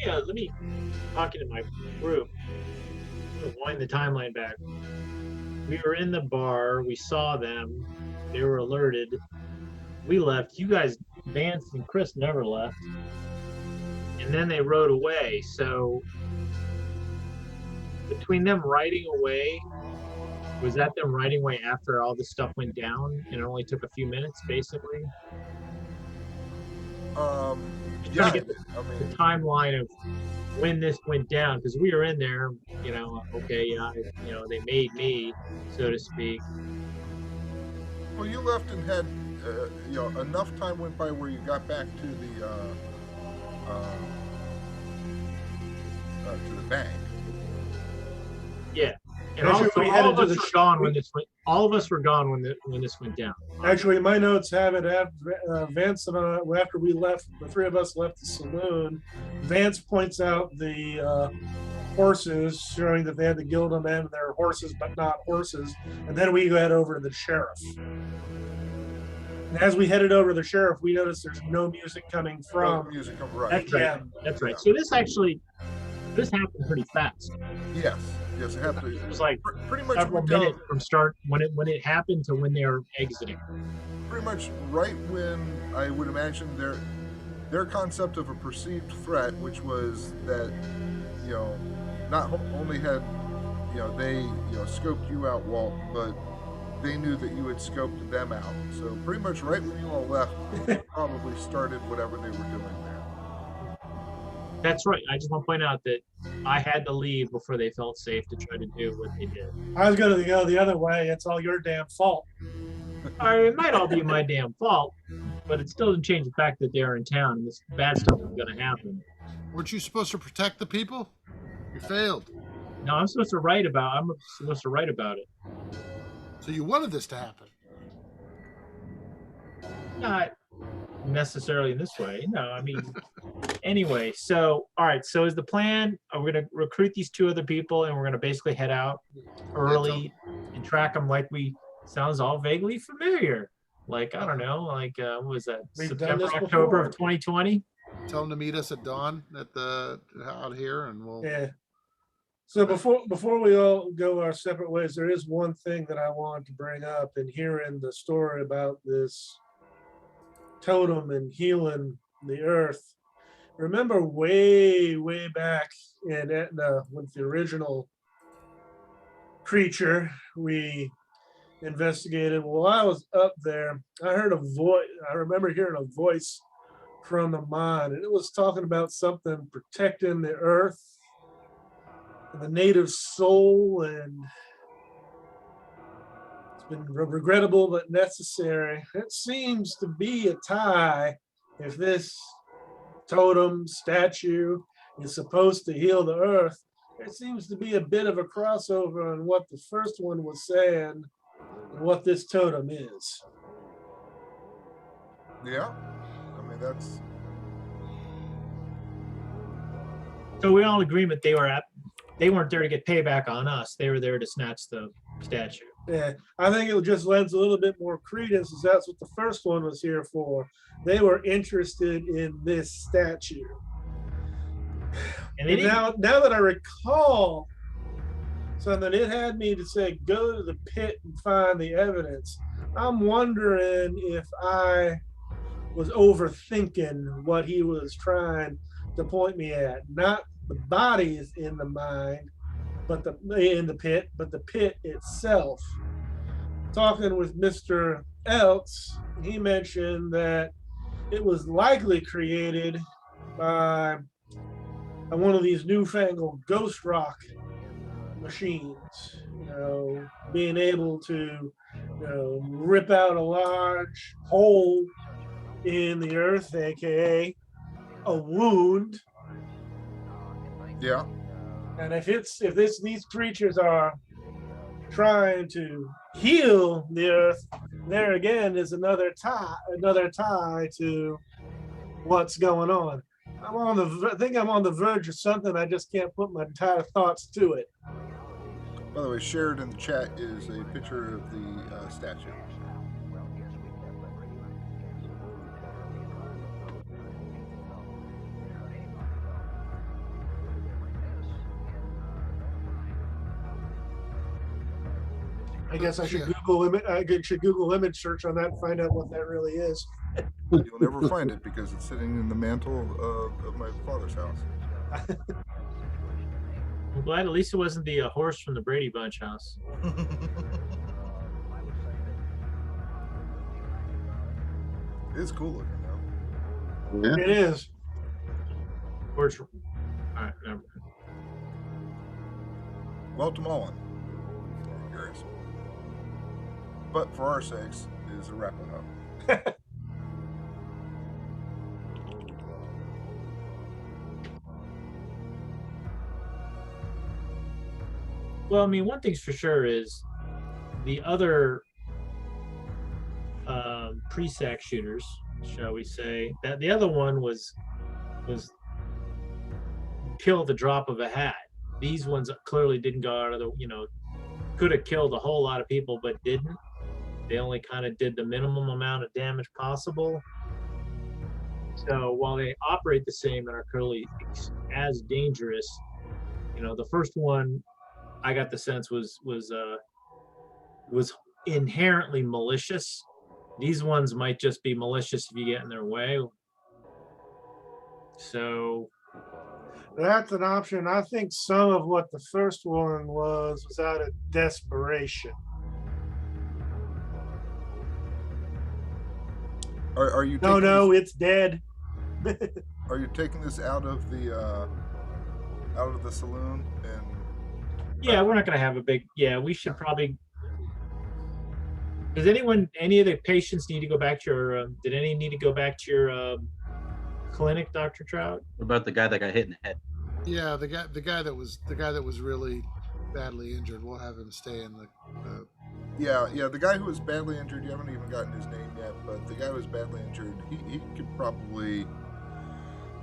Let me talking to my group. I'm gonna wind the timeline back. We were in the bar. We saw them. They were alerted. We left. You guys, Vance and Chris, never left. And then they rode away. So between them riding away, was that them riding away after all this stuff went down and it only took a few minutes, basically? Yeah, get the timeline of when this went down, because we were in there, they made me, so to speak. Well, you left and had, enough time went by where you got back to the bank. Yeah. And Actually, also, we all headed of to us the were gone when this went. All of us were gone when this went down. Actually, my notes have it. Vance and I, after we left, the three of us left the saloon. Vance points out the horses, showing that they had the Gilded Men, they're horses but not horses. And then we head over to the sheriff. And as we headed over to the sheriff, we noticed there's no music coming from. No music come right. That's right. That's right. So this happened pretty fast. Yes, it happened. It was like pretty much several minutes from start when it happened to when they were exiting. Pretty much right when I would imagine their concept of a perceived threat, which was that not only had they scoped you out, Walt, but they knew that you had scoped them out. So pretty much right when you all left, they probably started whatever they were doing there. That's right. I just want to point out that I had to leave before they felt safe to try to do what they did. I was going to go the other way. It's all your damn fault. It might all be my damn fault, but it still doesn't change the fact that they're in town and this bad stuff is going to happen. Weren't you supposed to protect the people? You failed. No, I'm supposed to write about it. So you wanted this to happen? Not necessarily in this way. No, I mean, anyway. So, all right. So is the plan? We're going to recruit these two other people, and we're going to basically head out early and track them. Sounds all vaguely familiar. Like I don't know. What was that? We've September, done this October before. of 2020. tell them to meet us at dawn at the out here, and we'll. Yeah. So before we all go our separate ways, there is one thing that I wanted to bring up in hearing the story about this totem and healing the earth. Remember way back in Etna with the original creature we investigated. While I was up there, I heard a voice. I remember hearing a voice from the mine, and it was talking about something protecting the earth and the native soul, and it's been regrettable but necessary. It seems to be a tie. If this totem statue is supposed to heal the earth, there seems to be a bit of a crossover on what the first one was saying and what this totem is. Yeah, I mean that's So we're all in agreement they weren't there to get payback on us. They were there to snatch the statue. Yeah, I think it just lends a little bit more credence, as that's what the first one was here for. They were interested in this statue. And they didn't, Now that I recall something, it had me to say, go to the pit and find the evidence. I'm wondering if I was overthinking what he was trying to point me at. Not the bodies in the mine, but in the pit, but the pit itself. Talking with Mr. Elks, he mentioned that it was likely created by one of these newfangled ghost rock machines, being able to, rip out a large hole in the earth, aka a wound. yeah. And if these creatures are trying to heal the earth, there again is another tie to what's going on. I think I'm on the verge of something. I just can't put my entire thoughts to it. By the way, shared in the chat is a picture of the statue. I guess I should Google image search on that and find out what that really is. You'll never find it because it's sitting in the mantle of my father's house. I'm glad at least it wasn't the horse from the Brady Bunch house. It's cool looking though. Yeah. It is. Horse. All right, never mind. Well, to Mullen. Curious. But for our sakes, it is a replica. Well, I mean, one thing's for sure is the other pre-sack shooters, shall we say, that the other one was killed at the drop of a hat. These ones clearly didn't go out of the, could have killed a whole lot of people, but didn't. They only kind of did the minimum amount of damage possible. So while they operate the same and are clearly as dangerous, the first one, I got the sense was inherently malicious. These ones might just be malicious if you get in their way. So That's an option. I think some of what the first one was out of desperation. Are you? No, it's dead. Are you taking this out of the saloon and? yeah, we're not gonna have a big. Yeah, we should probably. Does any of the patients need to go back to your? Did any need to go back to your clinic, Dr. Trout? What about the guy that got hit in the head? Yeah, the guy that was really badly injured. We'll have him stay in the. Yeah, the guy who was badly injured. You haven't even gotten his name yet, but the guy who was badly injured, he could probably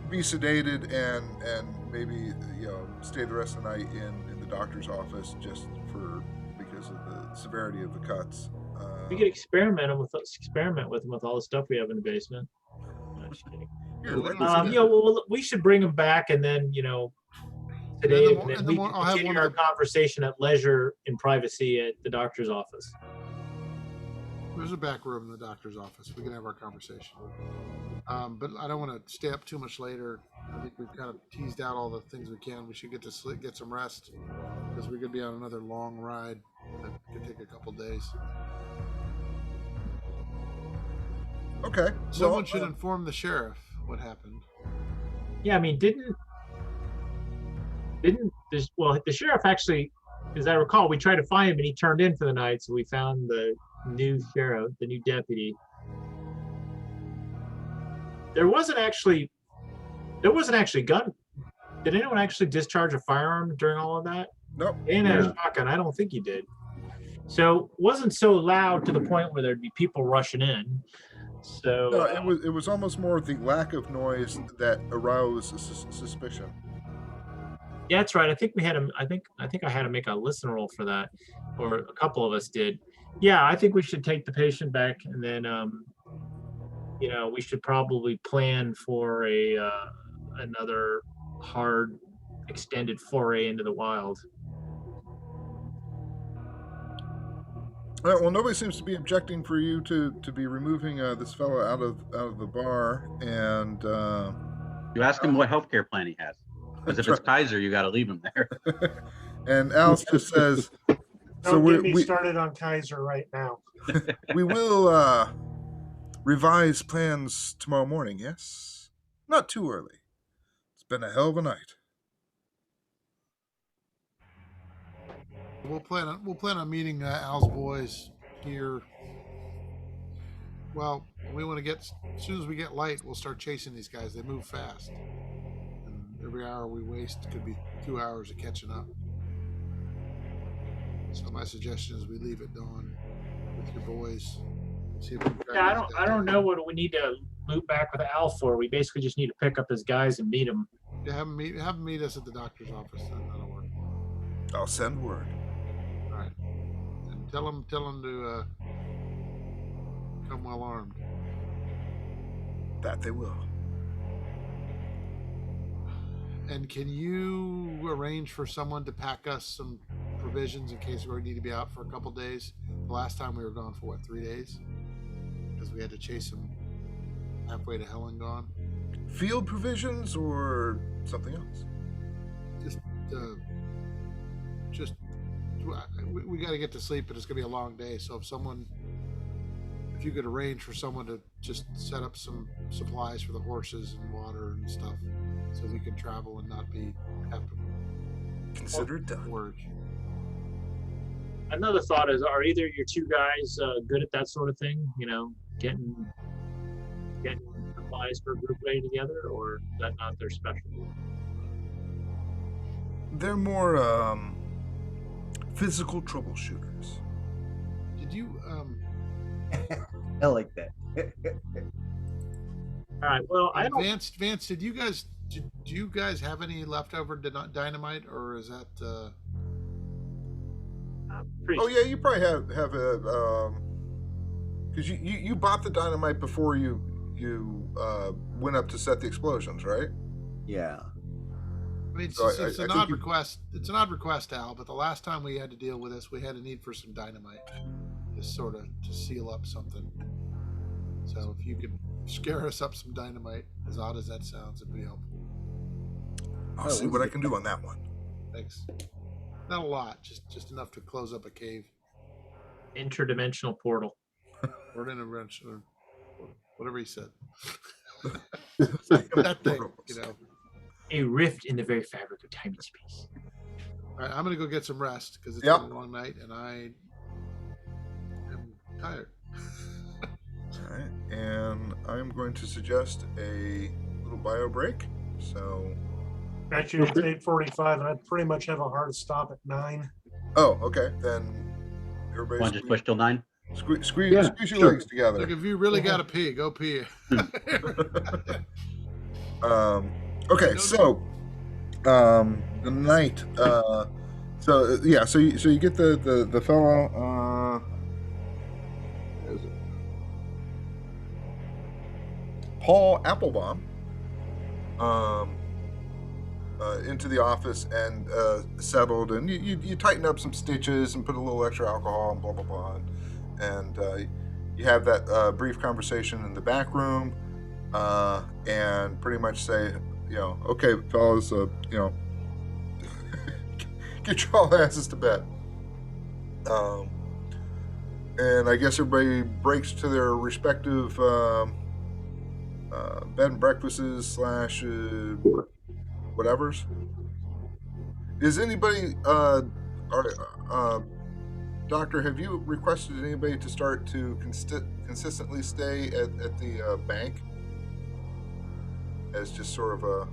be sedated and maybe stay the rest of the night in the doctor's office just because of the severity of the cuts. We could experiment with him with all the stuff we have in the basement. No, just kidding. Here, light Don't this forget. Well, we should bring him back, and then today, In the and then in the we mor- can I'll have continue one our of the. conversation at leisure in privacy at the doctor's office. There's a back room in the doctor's office. We can have our conversation. But I don't want to stay up too much later. I think we've kind of teased out all the things we can. We should get to sleep, get some rest, because we're going to be on another long ride that could take a couple days. Okay. Someone should inform the sheriff what happened. Yeah, I mean, didn't this? Well, the sheriff actually, as I recall, we tried to find him and he turned in for the night, so we found the new sheriff, the new deputy. There wasn't actually gun. Did anyone actually discharge a firearm during all of that? Nope. And a shotgun. I don't think he did. So it wasn't so loud to the point where there'd be people rushing in. So No, it was almost more the lack of noise that aroused suspicion. yeah, that's right. I think we had him. I think I had to make a listen roll for that, or a couple of us did. Yeah, I think we should take the patient back, and then we should probably plan for another hard, extended foray into the wild. All right, well, nobody seems to be objecting for you to be removing this fellow out of the bar, and You ask him what healthcare plan he has, because if it's Kaiser, you got to leave him there. and Alice just says, Don't get me started on Kaiser right now. we will revise plans tomorrow morning. Yes, not too early. It's been a hell of a night. We'll plan on meeting Al's boys here. Well, we want to get as soon as we get light, we'll start chasing these guys. They move fast, and every hour we waste could be 2 hours of catching up. So my suggestion is we leave at dawn with your boys. See if we can Yeah, I don't know what we need to loop back with Al for. We basically just need to pick up his guys and meet him. Yeah, have them meet us at the doctor's office. That'll work. I'll send word. All right, and tell them to come well armed. That they will. And can you arrange for someone to pack us some provisions in case we need to be out for a couple days? The last time we were gone for 3 days, because we had to chase them halfway to hell and gone. Field provisions or something else? We got to get to sleep, but it's gonna be a long day. So if you could arrange for someone to just set up some supplies for the horses and water and stuff, so we can travel and not have to Consider it done. work. Another thought is, are either your two guys good at that sort of thing? Getting supplies for a group ready together, or is that not their specialty? They're more physical troubleshooters. Did you I like that. All right. Well, I don't. Vance, do you guys have any leftover dynamite, or is that Oh yeah, you probably have a because you bought the dynamite before you went up to set the explosions, right? Yeah. I mean, So it's I an think odd request. It's an odd request, Al. But the last time we had to deal with this, we had a need for some dynamite, just sort of to seal up something. So if you could scare us up some dynamite, as odd as that sounds, it'd be helpful. I'll see what I can do on that one. Thanks. Not a lot, just enough to close up a cave Interdimensional portal. or an intervention or whatever he said. That thing, A rift in the very fabric of time and space. All right, I'm gonna go get some rest because it's Yep. been a long night and I am tired. All right, and I'm going to suggest a little bio break. So, Actually, it's 8:45, and I'd pretty much have a hard stop at 9. oh, okay, then everybody Want to just push till 9? squeeze Yeah, your sure. legs together. Look, if you really gotta pee, go pee. Okay, so the night. So yeah, so you get the fellow. Paul Applebaum, into the office and settled, and you tighten up some stitches and put a little extra alcohol and blah blah blah, and you have that brief conversation in the back room, and pretty much say, okay, fellas, get your all asses to bed. And I guess everybody breaks to their respective bed and breakfasts slash whatevers. Is anybody, Doctor, have you requested anybody to start to consistently stay at the bank as just sort of a...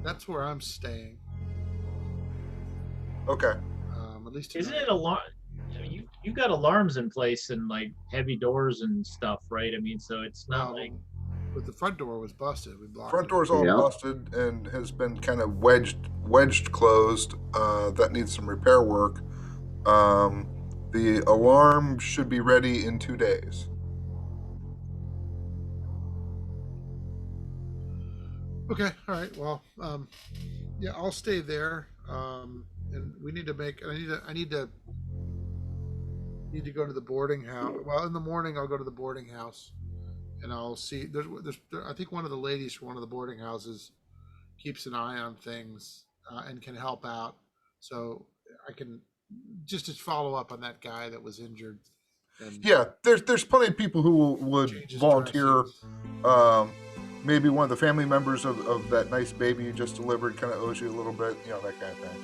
That's where I'm staying. Okay. At least Isn't it alarm? You got alarms in place and like heavy doors and stuff, right? I mean, so it's not like. But the front door was busted. We blocked Front it. door's all Yeah. busted and has been kind of wedged closed. That needs some repair work. The alarm should be ready in 2 days. Okay. All right. Well, yeah, I'll stay there. And we need to make. I need to go to the boarding house. Well, in the morning I'll go to the boarding house, and I'll see. I think one of the ladies from one of the boarding houses keeps an eye on things and can help out. So I can just to follow up on that guy that was injured. And Yeah, there's plenty of people who would change his volunteer. dressings. Maybe one of the family members of that nice baby you just delivered kind of owes you a little bit, that kind of thing.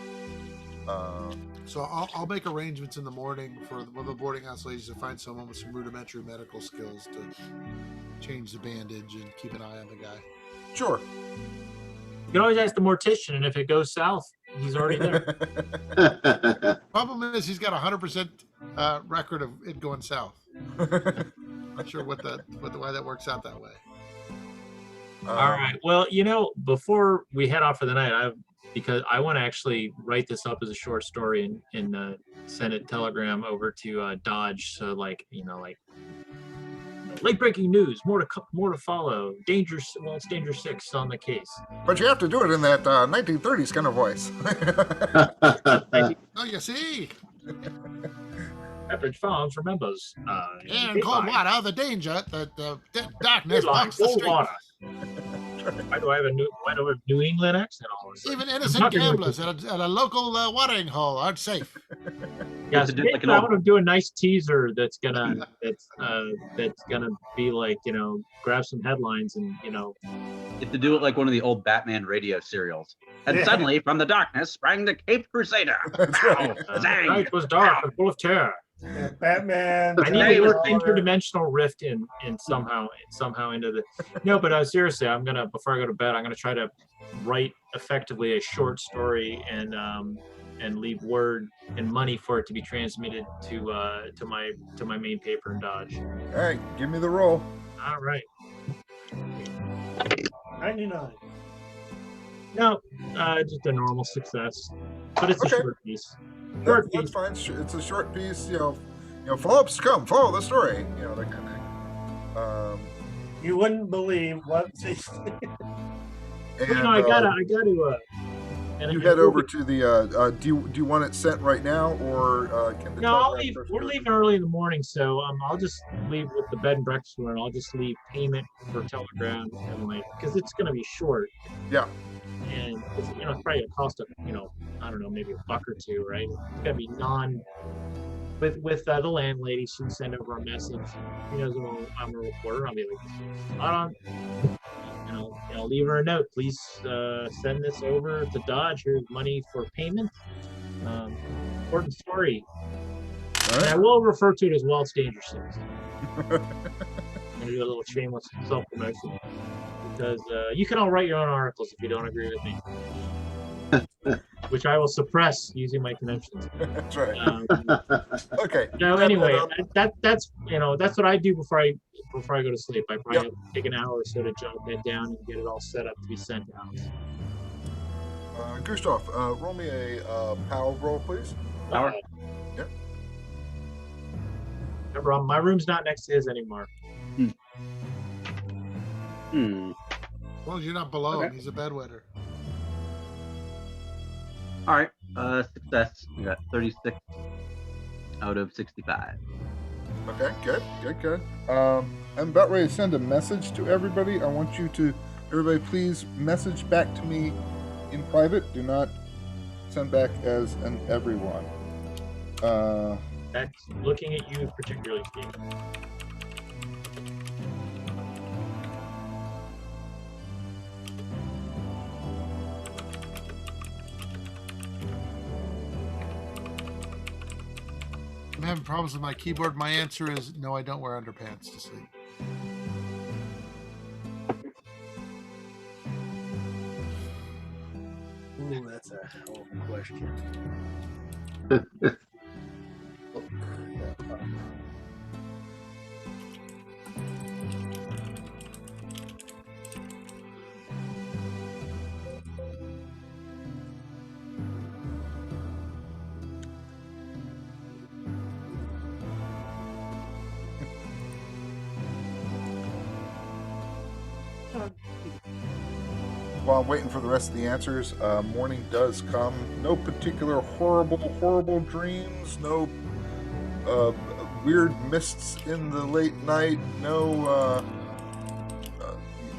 So I'll make arrangements in the morning for the boarding house ladies to find someone with some rudimentary medical skills to change the bandage and keep an eye on the guy. Sure. You can always ask the mortician, and if it goes south, he's already there. Problem is, he's got 100% record of it going south. Not sure why that works out that way. All right. Well, before we head off for the night, because I want to actually write this up as a short story and send a telegram over to Dodge. So like late breaking news, more to follow. Danger 6 on the case. But you have to do it in that 1930s kind of voice. Oh, you see? Pepperidge Farms remembers. In cold water, the danger, the darkness walks the cold streets. water. Why do I have a New England accent all of a sudden? Even innocent gamblers at a local watering hole aren't safe. Yeah, to so do like an I old- want to do a nice teaser that's gonna be like, grab some headlines and You have to do it like one of the old Batman radio serials. And suddenly, from the darkness, sprang the Caped Crusader. That's right. the Zang! night was dark and full of terror. Yeah, Batman. I need to work Dollar. interdimensional rift in somehow into the. No, but seriously, before I go to bed, I'm gonna try to write effectively a short story and leave word and money for it to be transmitted to my main paper in Dodge. All right, give me the roll. All right. 99. No, just a normal success, but it's Okay. a short piece. Short That's piece. fine. It's a short piece. Follow-ups come. Follow the story. That kind of thing. You wouldn't believe what. And I gotta. And you head over to the. Do you want it sent right now, or can the? No, I'll telegram leave. first We're go? leaving early in the morning, so I'll just leave with the bed and breakfast one. I'll just leave payment for telegram and because it's gonna be short. Yeah. And it's probably gonna cost I don't know, maybe $1 or $2, right? It's gonna be with the landlady. She'll send over a message. She knows I'm a reporter. I'll be like, hold on. I'll leave her a note. Please send this over to Dodge. Here's money for payment. Important story. All And I right. will refer to it as Walt's Danger 6. I'm going to do a little shameless self-promotion. Because you can all write your own articles if you don't agree with me. Which I will suppress using my connections. That's right. Okay. No, Wrap anyway, that up. that's what I do before I go to sleep. I probably have to take an hour or so to jot that down and get it all set up to be sent out. Gustav, roll me a POW roll, please. Power. Yep. Remember, my room's not next to his anymore. As long as you're not below him, Okay. he's a bedwetter. All right. Success. I got 36 out of 65. Okay, good. I'm about ready to send a message to everybody. I want you to, everybody, please message back to me in private. Do not send back as an everyone. That's looking at you particularly, Steve. I'm having problems with my keyboard. My answer is no, I don't wear underpants to sleep. Ooh, that's a hell of a question. While I'm waiting for the rest of the answers, morning does come. No particular horrible dreams. No weird mists in the late night. No.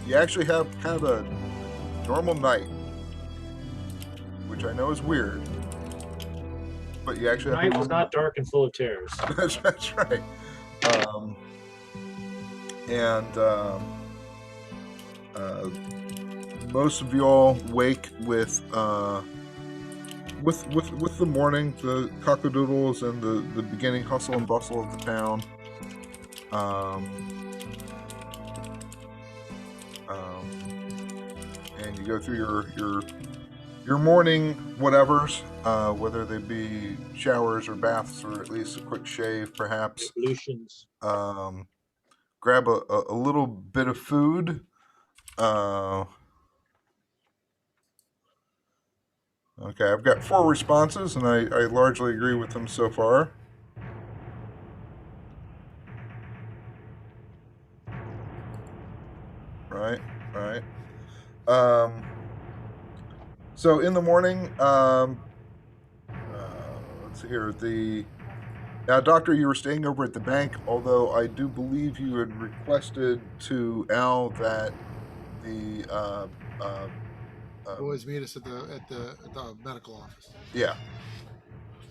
You actually have kind of a normal night, which I know is weird, but you actually have. Night was not dark and full of terrors. That's right. And most of y'all wake with the morning, the cockadoodles, and the beginning hustle and bustle of the town. And you go through your morning whatevers, whether they be showers or baths or at least a quick shave, perhaps. Ablutions. Grab a little bit of food. Okay, I've got 4 responses, and I largely agree with them so far. Right. So in the morning, let's see here. Now, Doctor, you were staying over at the bank, although I do believe you had requested to Al that the Boys meet us at the medical office. Yeah.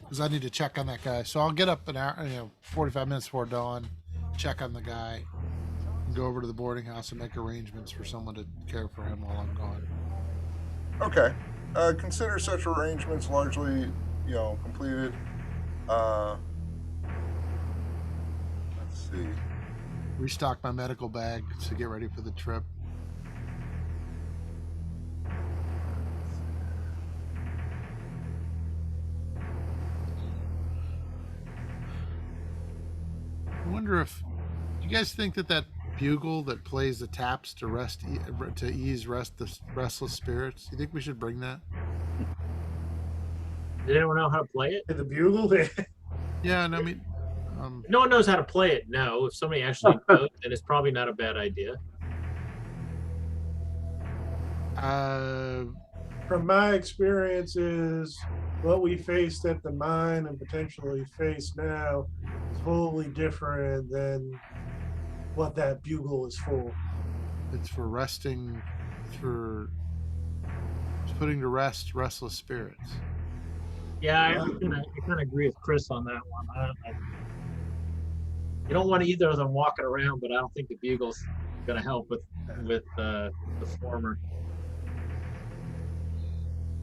Because I need to check on that guy. So I'll get up an hour, 45 minutes before dawn, check on the guy, and go over to the boarding house and make arrangements for someone to care for him while I'm gone. Okay. Consider such arrangements largely, completed. Let's see. Restock my medical bag to get ready for the trip. I wonder if you guys think that bugle that plays the taps to ease the restless spirits. You think we should bring that? Did anyone know how to play it? The bugle? Yeah, and I mean, no one knows how to play it. No, if somebody actually knows, then it's probably not a bad idea. From my experiences, what we faced at the mine and potentially face now is wholly different than what that bugle is for. It's for resting, for putting to rest restless spirits. Yeah, I kind of agree with Chris on that one. You don't want either of them walking around, but I don't think the bugle's going to help with the former.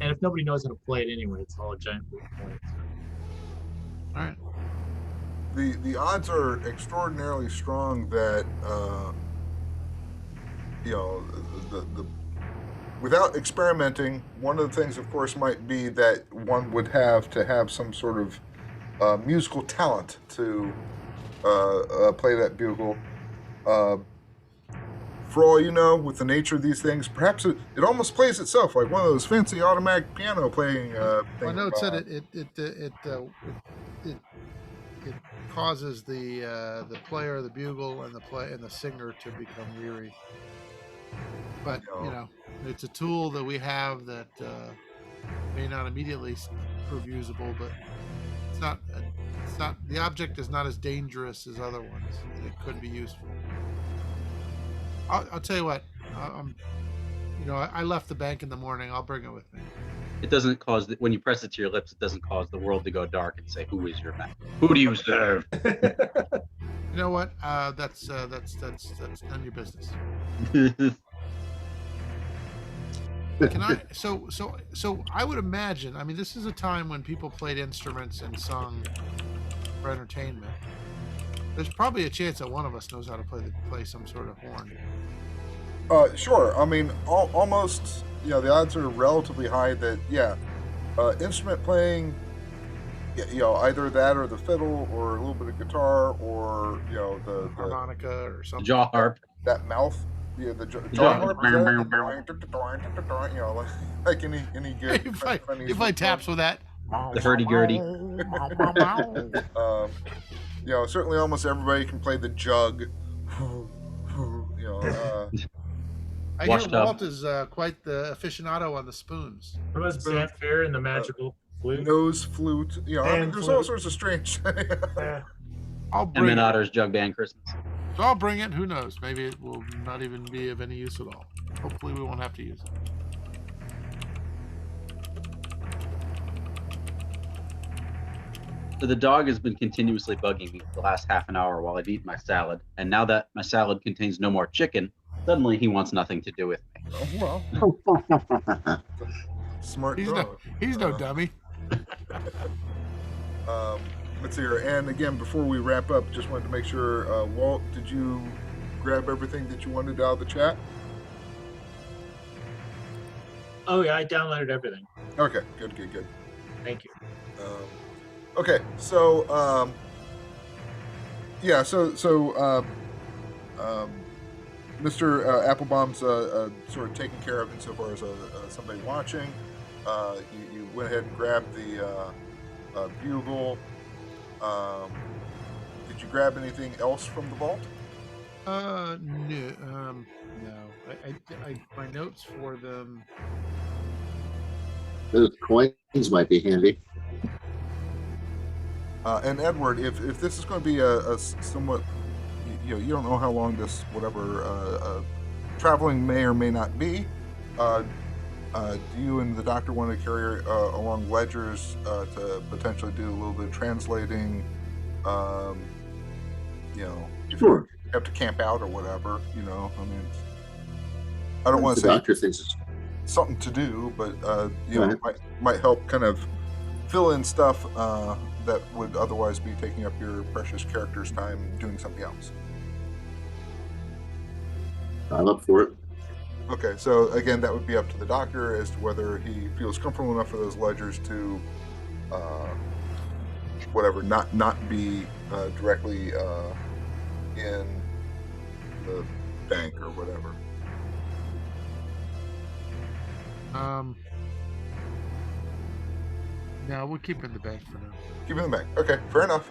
And if nobody knows how to play it anyway, it's all a giant moot point. All right. The odds are extraordinarily strong that the without experimenting, one of the things, of course, might be that one would have to have some sort of musical talent to play that bugle. For all you know, with the nature of these things, perhaps it almost plays itself like one of those fancy automatic piano playing things. I know it said it causes the player of the bugle and the singer to become weary. but it's a tool that we have that may not immediately prove usable, but it's not. It's not. The object is not as dangerous as other ones, and it could be useful. I'll tell you what. I'm. I left the bank in the morning. I'll bring it with me. It doesn't cause when you press it to your lips. It doesn't cause the world to go dark and say, "Who is your man? Who do you serve?" You know what? That's none of your business. Can I? So I would imagine. I mean, this is a time when people played instruments and sung for entertainment. There's probably a chance that one of us knows how to play some sort of horn. Sure. I mean, almost. The odds are relatively high that instrument playing. Either that or the fiddle or a little bit of guitar or the harmonica or something. Jaw harp. That mouth. Yeah, the jaw harp. Like any good. If I taps with that. The hurdy-gurdy. Certainly almost everybody can play the jug. I hear Walt is quite the aficionado on the spoons. What about Xanfair and the magical flute? Nose flute. There's all sorts of strange. I'll bring Emin Otter's Jug Band Christmas. So I'll bring it. Who knows? Maybe it will not even be of any use at all. Hopefully we won't have to use it. So the dog has been continuously bugging me for the last half an hour while I've eaten my salad. And now that my salad contains no more chicken, suddenly he wants nothing to do with me. Oh, well. Smart dog. He's no dummy. Let's see here. And again, before we wrap up, just wanted to make sure, Walt, did you grab everything that you wanted out of the chat? Oh, yeah, I downloaded everything. Okay, good. Thank you. Okay, so Mr. Applebaum's sort of taken care of insofar as somebody watching. You went ahead and grabbed the bugle. Did you grab anything else from the vault? No. My notes for them. Those coins might be handy. And Edward, if this is going to be a somewhat, you don't know how long this whatever traveling may or may not be. Do you and the doctor want to carry along ledgers to potentially do a little bit of translating? If Sure. you have to camp out or whatever, I mean, I don't want to say the doctor thinks it's something to do, but Right. might help kind of fill in stuff that would otherwise be taking up your precious character's time doing something else. I'm up for it. Okay, so again, that would be up to the doctor as to whether he feels comfortable enough for those ledgers to, not be directly in the bank or whatever. No, we'll keep it in the bank for now. Keep it in the bank. Okay, fair enough.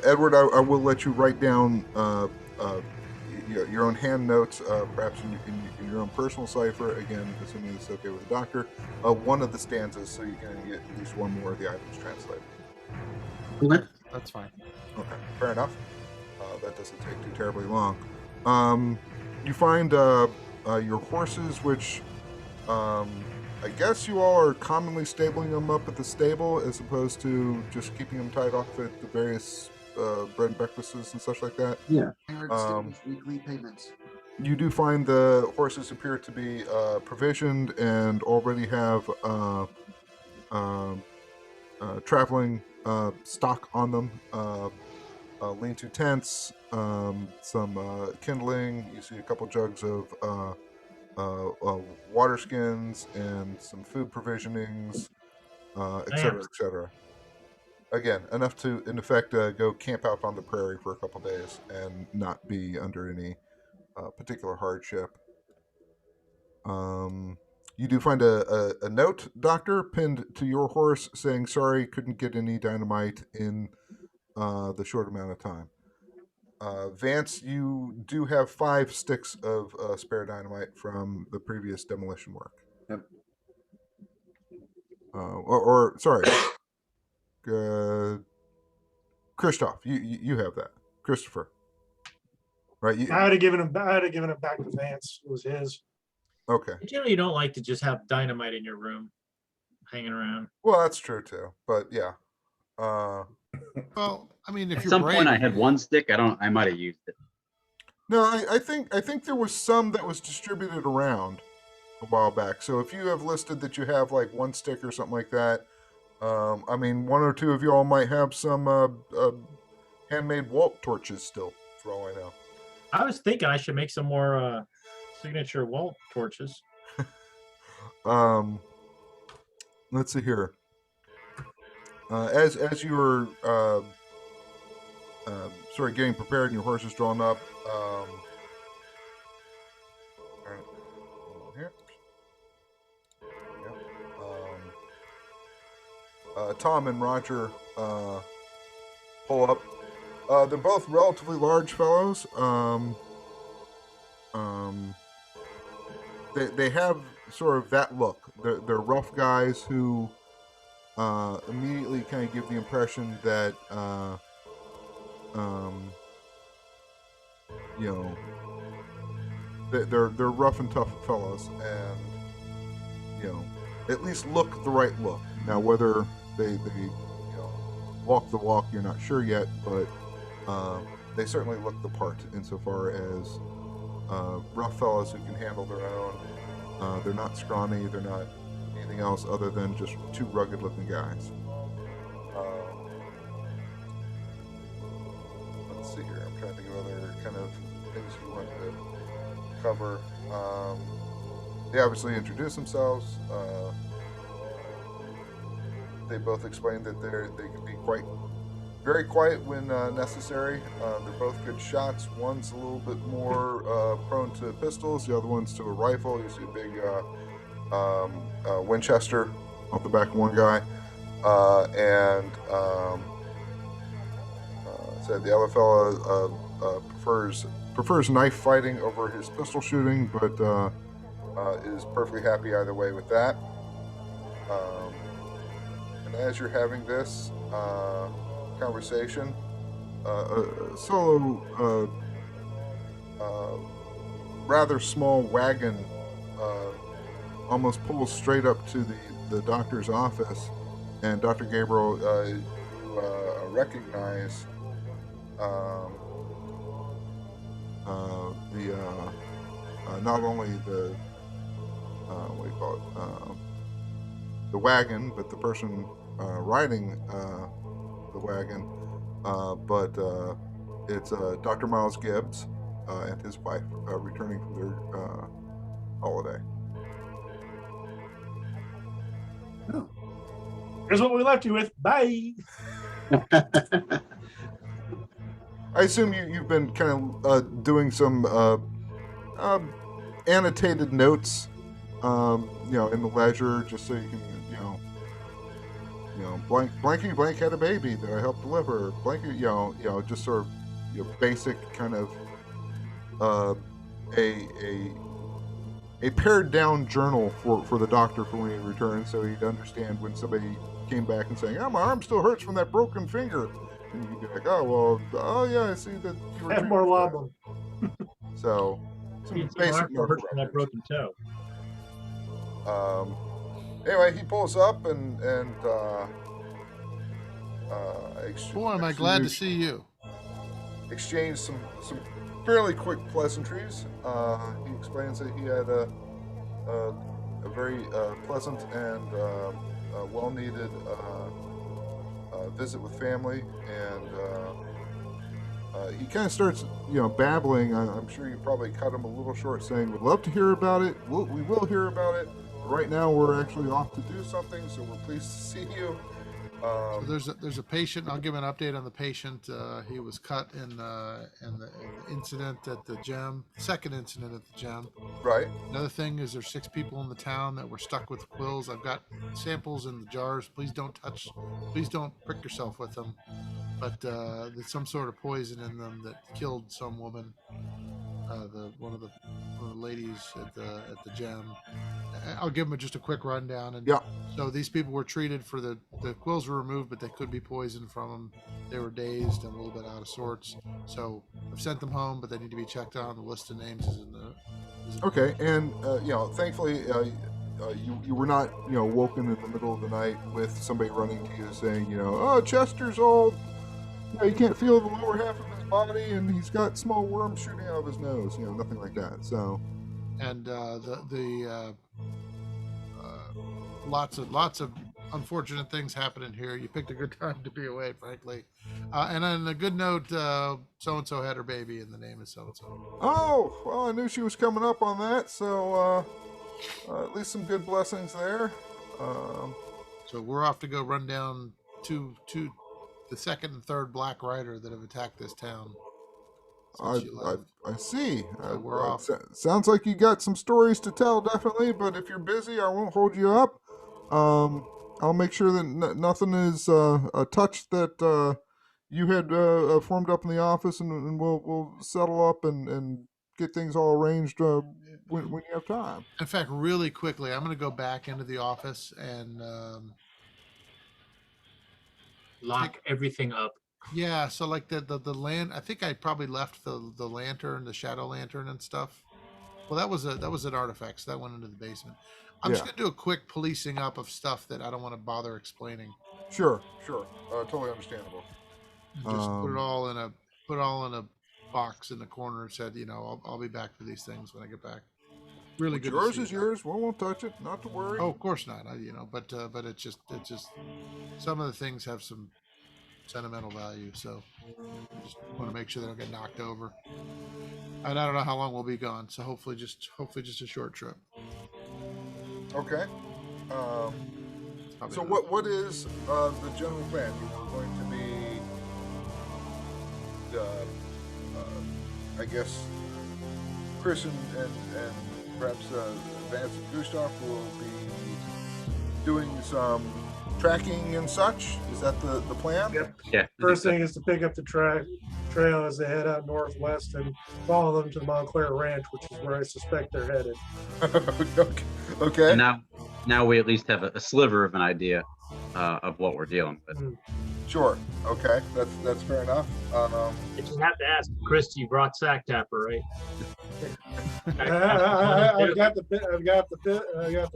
Edward, I will let you write down your own hand notes, perhaps in your own personal cipher. Again, assuming it's okay with the doctor. One of the stanzas, so you can get at least one more of the items translated. Okay. That's fine. Okay, fair enough. That doesn't take too terribly long. You find your horses, which I guess you all are commonly stabling them up at the stable as opposed to just keeping them tied off at the various bread and breakfasts and such like that. Yeah. Weekly payments. You do find the horses appear to be provisioned and already have traveling stock on them. Lean-to tents, some kindling. You see a couple jugs of water skins and some food provisionings, etc., etc. Again, enough to, in effect, go camp out on the prairie for a couple days and not be under any particular hardship. You do find a note, Doctor, pinned to your horse saying, sorry, couldn't get any dynamite in the short amount of time. Vance, you do have 5 sticks of spare dynamite from the previous demolition work. Yep. Or sorry, Christoph, you have that. Christopher, right? I would have given him. I would have given it back to Vance. It was his. Okay. Generally, you don't like to just have dynamite in your room hanging around. Well, that's true too. But yeah. Well, I mean, if At you're some brave, point, I had one stick. I might have used it. No, I think there was some that was distributed around a while back. So if you have listed that you have like 1 stick or something like that, I mean, 1 or 2 of y'all might have some handmade walt torches still, for all I know. I was thinking I should make some more signature wall torches. Let's see here. As you were sort of getting prepared and your horse is drawn up, all right, here. Yeah. Tom and Roger pull up. They're both relatively large fellows. They have sort of that look. They're rough guys who immediately kind of give the impression that you know, they're rough and tough fellows, and you know, at least look the right look. Now, whether they walk the walk, you're not sure yet, but they certainly look the part insofar as rough fellows who can handle their own. They're not scrawny. They're not anything else other than just 2 rugged-looking guys. Let's see here. I'm trying to think of other kind of things you want to cover. They obviously introduce themselves. They both explain that they can be very quiet when necessary. They're both good shots. One's a little bit more prone to pistols. The other one's to a rifle. You see a big Winchester off the back of one guy. Said the other fella prefers knife fighting over his pistol shooting, but is perfectly happy either way with that. And as you're having this conversation, a solo rather small wagon almost pulls straight up to the doctor's office, and Dr. Gabriel, you recognize not only the what do you call it, the wagon, but the person riding the wagon, but it's Dr. Miles Gibbs and his wife returning from their holiday. Oh. Here's what we left you with. Bye. I assume you've been kind of doing some annotated notes, in the ledger, just so you can, blanky blank had a baby that I helped deliver. Blanky, just sort of, basic kind of a pared down journal for the doctor for when he returns, so he'd understand when somebody came back and saying, "Oh, my arm still hurts from that broken finger," and you could be like, "Oh yeah, I see that you were Have more treated for wobbling. that." So some It's basic hard for medical from that records. broken toe. Anyway, he pulls up and boy, am I glad to see you. exchange some fairly quick pleasantries. He explains that he had a very pleasant and well-needed visit with family, and he kind of starts, babbling. I'm sure you probably cut him a little short, saying, "Would love to hear about it. We will hear about it. Right now, we're actually off to do something, so we're pleased to see you." So there's a patient. I'll give an update on the patient. He was cut in the incident at the gym. Second incident at the gym. Right. Another thing is there's 6 people in the town that were stuck with quills. I've got samples in the jars. Please don't prick yourself with them. but there's some sort of poison in them that killed some woman. One of the ladies at the gem. I'll give them just a quick rundown. And Yeah. so these people were treated for the quills were removed, but they could be poisoned from them. They were dazed and a little bit out of sorts. So I've sent them home, but they need to be checked on. The list of names is in the. Okay, and thankfully, you were not woken in the middle of the night with somebody running to you saying oh, Chester's all he can't feel the lower half of his body and he's got small worms shooting out of his nose. Nothing like that. So. And lots of unfortunate things happening here. You picked a good time to be away, frankly. And on a good note, so and so had her baby, and the name is so and so. Oh, well, I knew she was coming up on that, so at least some good blessings there. So we're off to go run down to the second and third Black Rider that have attacked this town. I see. So we're off. Sounds like you got some stories to tell, definitely. But if you're busy, I won't hold you up. I'll make sure that nothing is touched that you had formed up in the office, and we'll settle up and get things all arranged when you have time. In fact, really quickly, I'm going to go back into the office and lock everything up. Yeah, so like the land, I think I probably left the lantern, the shadow lantern and stuff. Well, that was an artifact, so that went into the basement. I'm just gonna do a quick policing up of stuff that I don't want to bother explaining. Sure, totally understandable. Just put it all in a box in the corner and said, I'll be back for these things when I get back. Really good. Yours is yours. We won't touch it. Not to worry. Oh, of course not. But it's just some of the things have some sentimental value, so I just want to make sure they don't get knocked over. And I don't know how long we'll be gone, so hopefully just a short trip. Okay. So what is the general plan? You are going to be, I guess, Chris and perhaps Vance and Gustav will be doing some tracking and such. Is that the plan? Yep. Yeah. First thing is to pick up the trail as they head out northwest and follow them to the Montclair Ranch, which is where I suspect they're headed. Okay. And now we at least have a sliver of an idea of what we're dealing with. Sure. Okay. That's fair enough. I just have to ask, Chris, you brought Sack Tapper, right? I've got the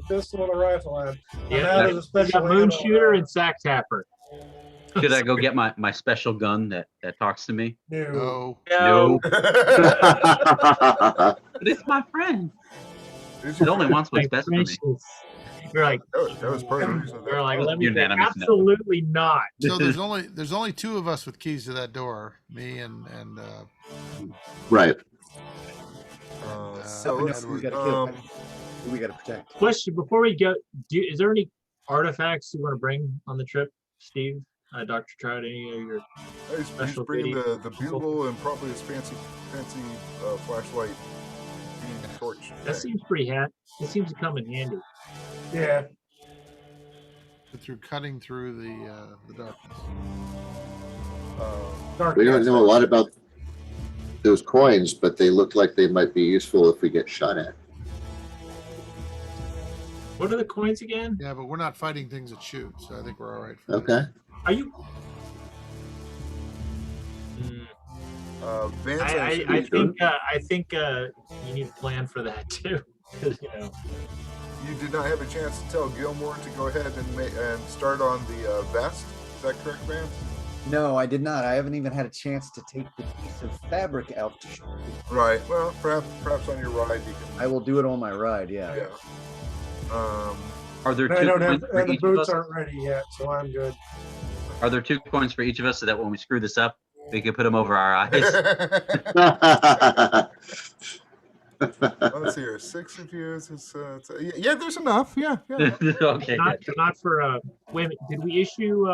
pistol and the rifle on. Yeah, the special Moon Shooter and Sack Tapper. Should I go get my special gun that talks to me? No. No. But it's my friend. It only wants what's best for me. You're like, that was part of the reason. You're like, let me think. Unanimous no. Absolutely not. So there's only two of us with keys to that door, me and Right. So we got to protect. Question before we go: is there any artifacts you want to bring on the trip, Steve? Dr. Trout, any of your he's special bringing the bugle and probably his fancy flashlight torch. That seems pretty handy. It seems to come in handy. Yeah. through cutting through the darkness. We don't know a lot about those coins, but they look like they might be useful if we get shot at. What are the coins again? Yeah, but we're not fighting things that shoot, so I think we're all right. For Okay. that. Are you? Vance, I think you need a plan for that too, because you did not have a chance to tell Gilmore to go ahead and start on the vest. Is that correct, Vance? No, I did not. I haven't even had a chance to take the piece of fabric out to show you. Right. Well, perhaps on your ride you can. I will do it on my ride. Yeah. Yeah. Are there I two don't have, coins for and the each of boots us? aren't ready yet, so I'm good. Are there 2 coins for each of us so that when we screw this up, we can put them over our eyes? Let's see here. 6 of you. Yeah, there's enough. Yeah. Okay. not for wait a minute, did we issue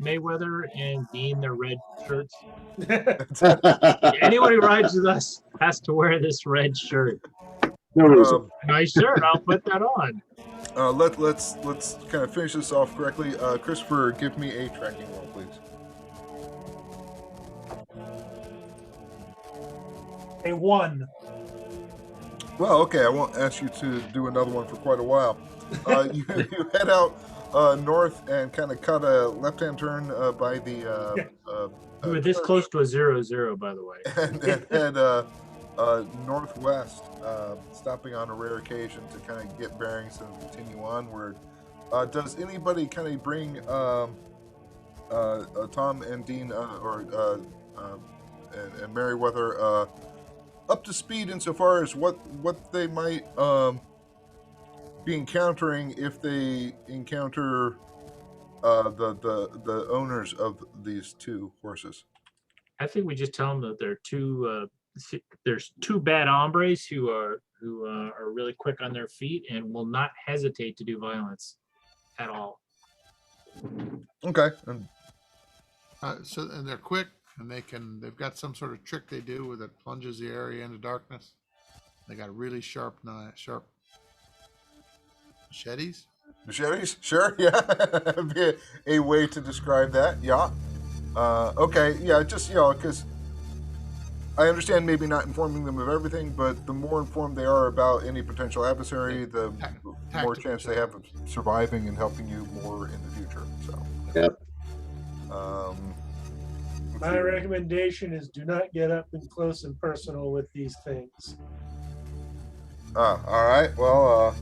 Mayweather and Dean their red shirts? Anyone who rides with us has to wear this red shirt. No reason. Nice shirt. I'll put that on. Let's kind of finish this off correctly. Christopher, give me a tracking roll, please. A 1. Well, okay, I won't ask you to do another one for quite a while. You head out north and kind of cut a left-hand turn by the Yeah. We were this church close to a 0-0, by the way. and head northwest, stopping on a rare occasion to kind of get bearings and continue onward. Does anybody kind of bring Tom and Dean and Meriwether up to speed insofar as what they might be encountering if they encounter the owners of these two horses? I think we just tell them that there's two bad hombres who are really quick on their feet and will not hesitate to do violence at all. Okay. And And they're quick, and they've got some sort of trick they do that plunges the area into darkness. They got really sharp machetes. machetes? Sure, yeah. That'd be a way to describe that. Yeah. Okay, yeah, just, because I understand maybe not informing them of everything, but the more informed they are about any potential adversary, the more Tactical chance they have of surviving and helping you more in the future. So, Yep. let's My see. recommendation is do not get up and close and personal with these things. All right. Well,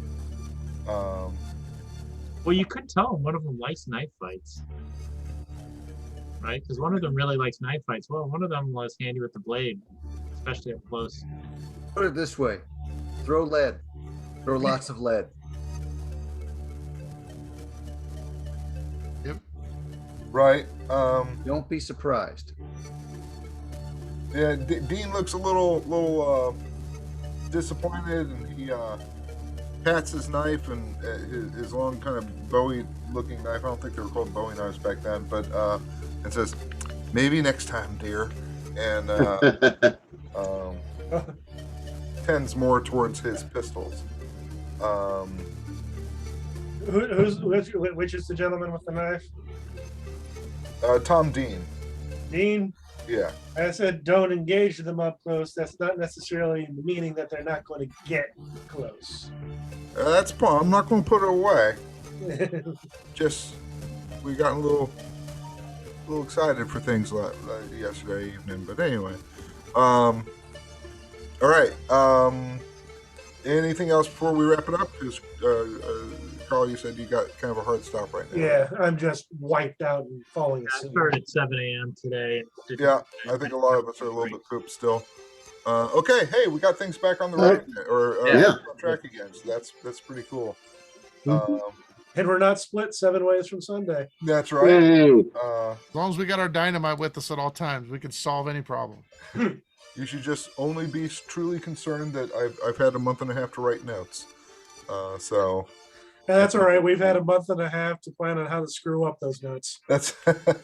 Well, you could tell one of them likes knife fights, right? Because one of them really likes knife fights. Well, one of them was handy with the blade, especially up close. Put it this way: throw lead, throw lots of lead. Yep. right. Don't be surprised. Yeah, Dean looks a little disappointed, and he pats his knife and his long kind of Bowie-looking knife. I don't think they were called Bowie knives back then, but and says, "Maybe next time, dear," and tends more towards his pistols. Which is the gentleman with the knife? Tom Dean. Dean? Yeah. I said don't engage them up close. That's not necessarily meaning that they're not going to get close. That's fine. I'm not going to put it away. Just we got a little excited for things like yesterday evening. But anyway, all right. Anything else before we wrap it up? Because Carl, you said you got kind of a hard stop right now. Yeah, I'm just wiped out and falling I asleep. started at 7 a.m. today. Yeah, I think a lot of us are a little bit pooped still. Okay, hey, we got things back on the right again, or Yeah. on track again. So that's pretty cool. And we're not split 7 ways from Sunday. That's right. Yay. As long as we got our dynamite with us at all times, we can solve any problem. You should just only be truly concerned that I've had a month and a half to write notes. So And that's all right. We've had a month and a half to plan on how to screw up those notes. that's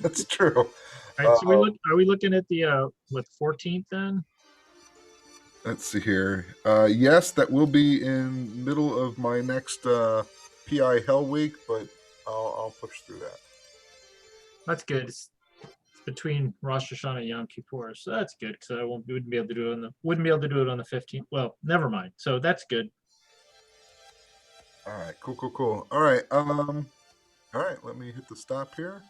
that's true. All right, so are we looking at the 14th then? Let's see here. Yes, that will be in middle of my next PI Hell Week, but I'll push through that. That's good. It's between Rosh Hashanah and Yom Kippur, so that's good. So I wouldn't be able to do it on the 15th. Well, never mind. So that's good. All right, cool. All right, let me hit the stop here.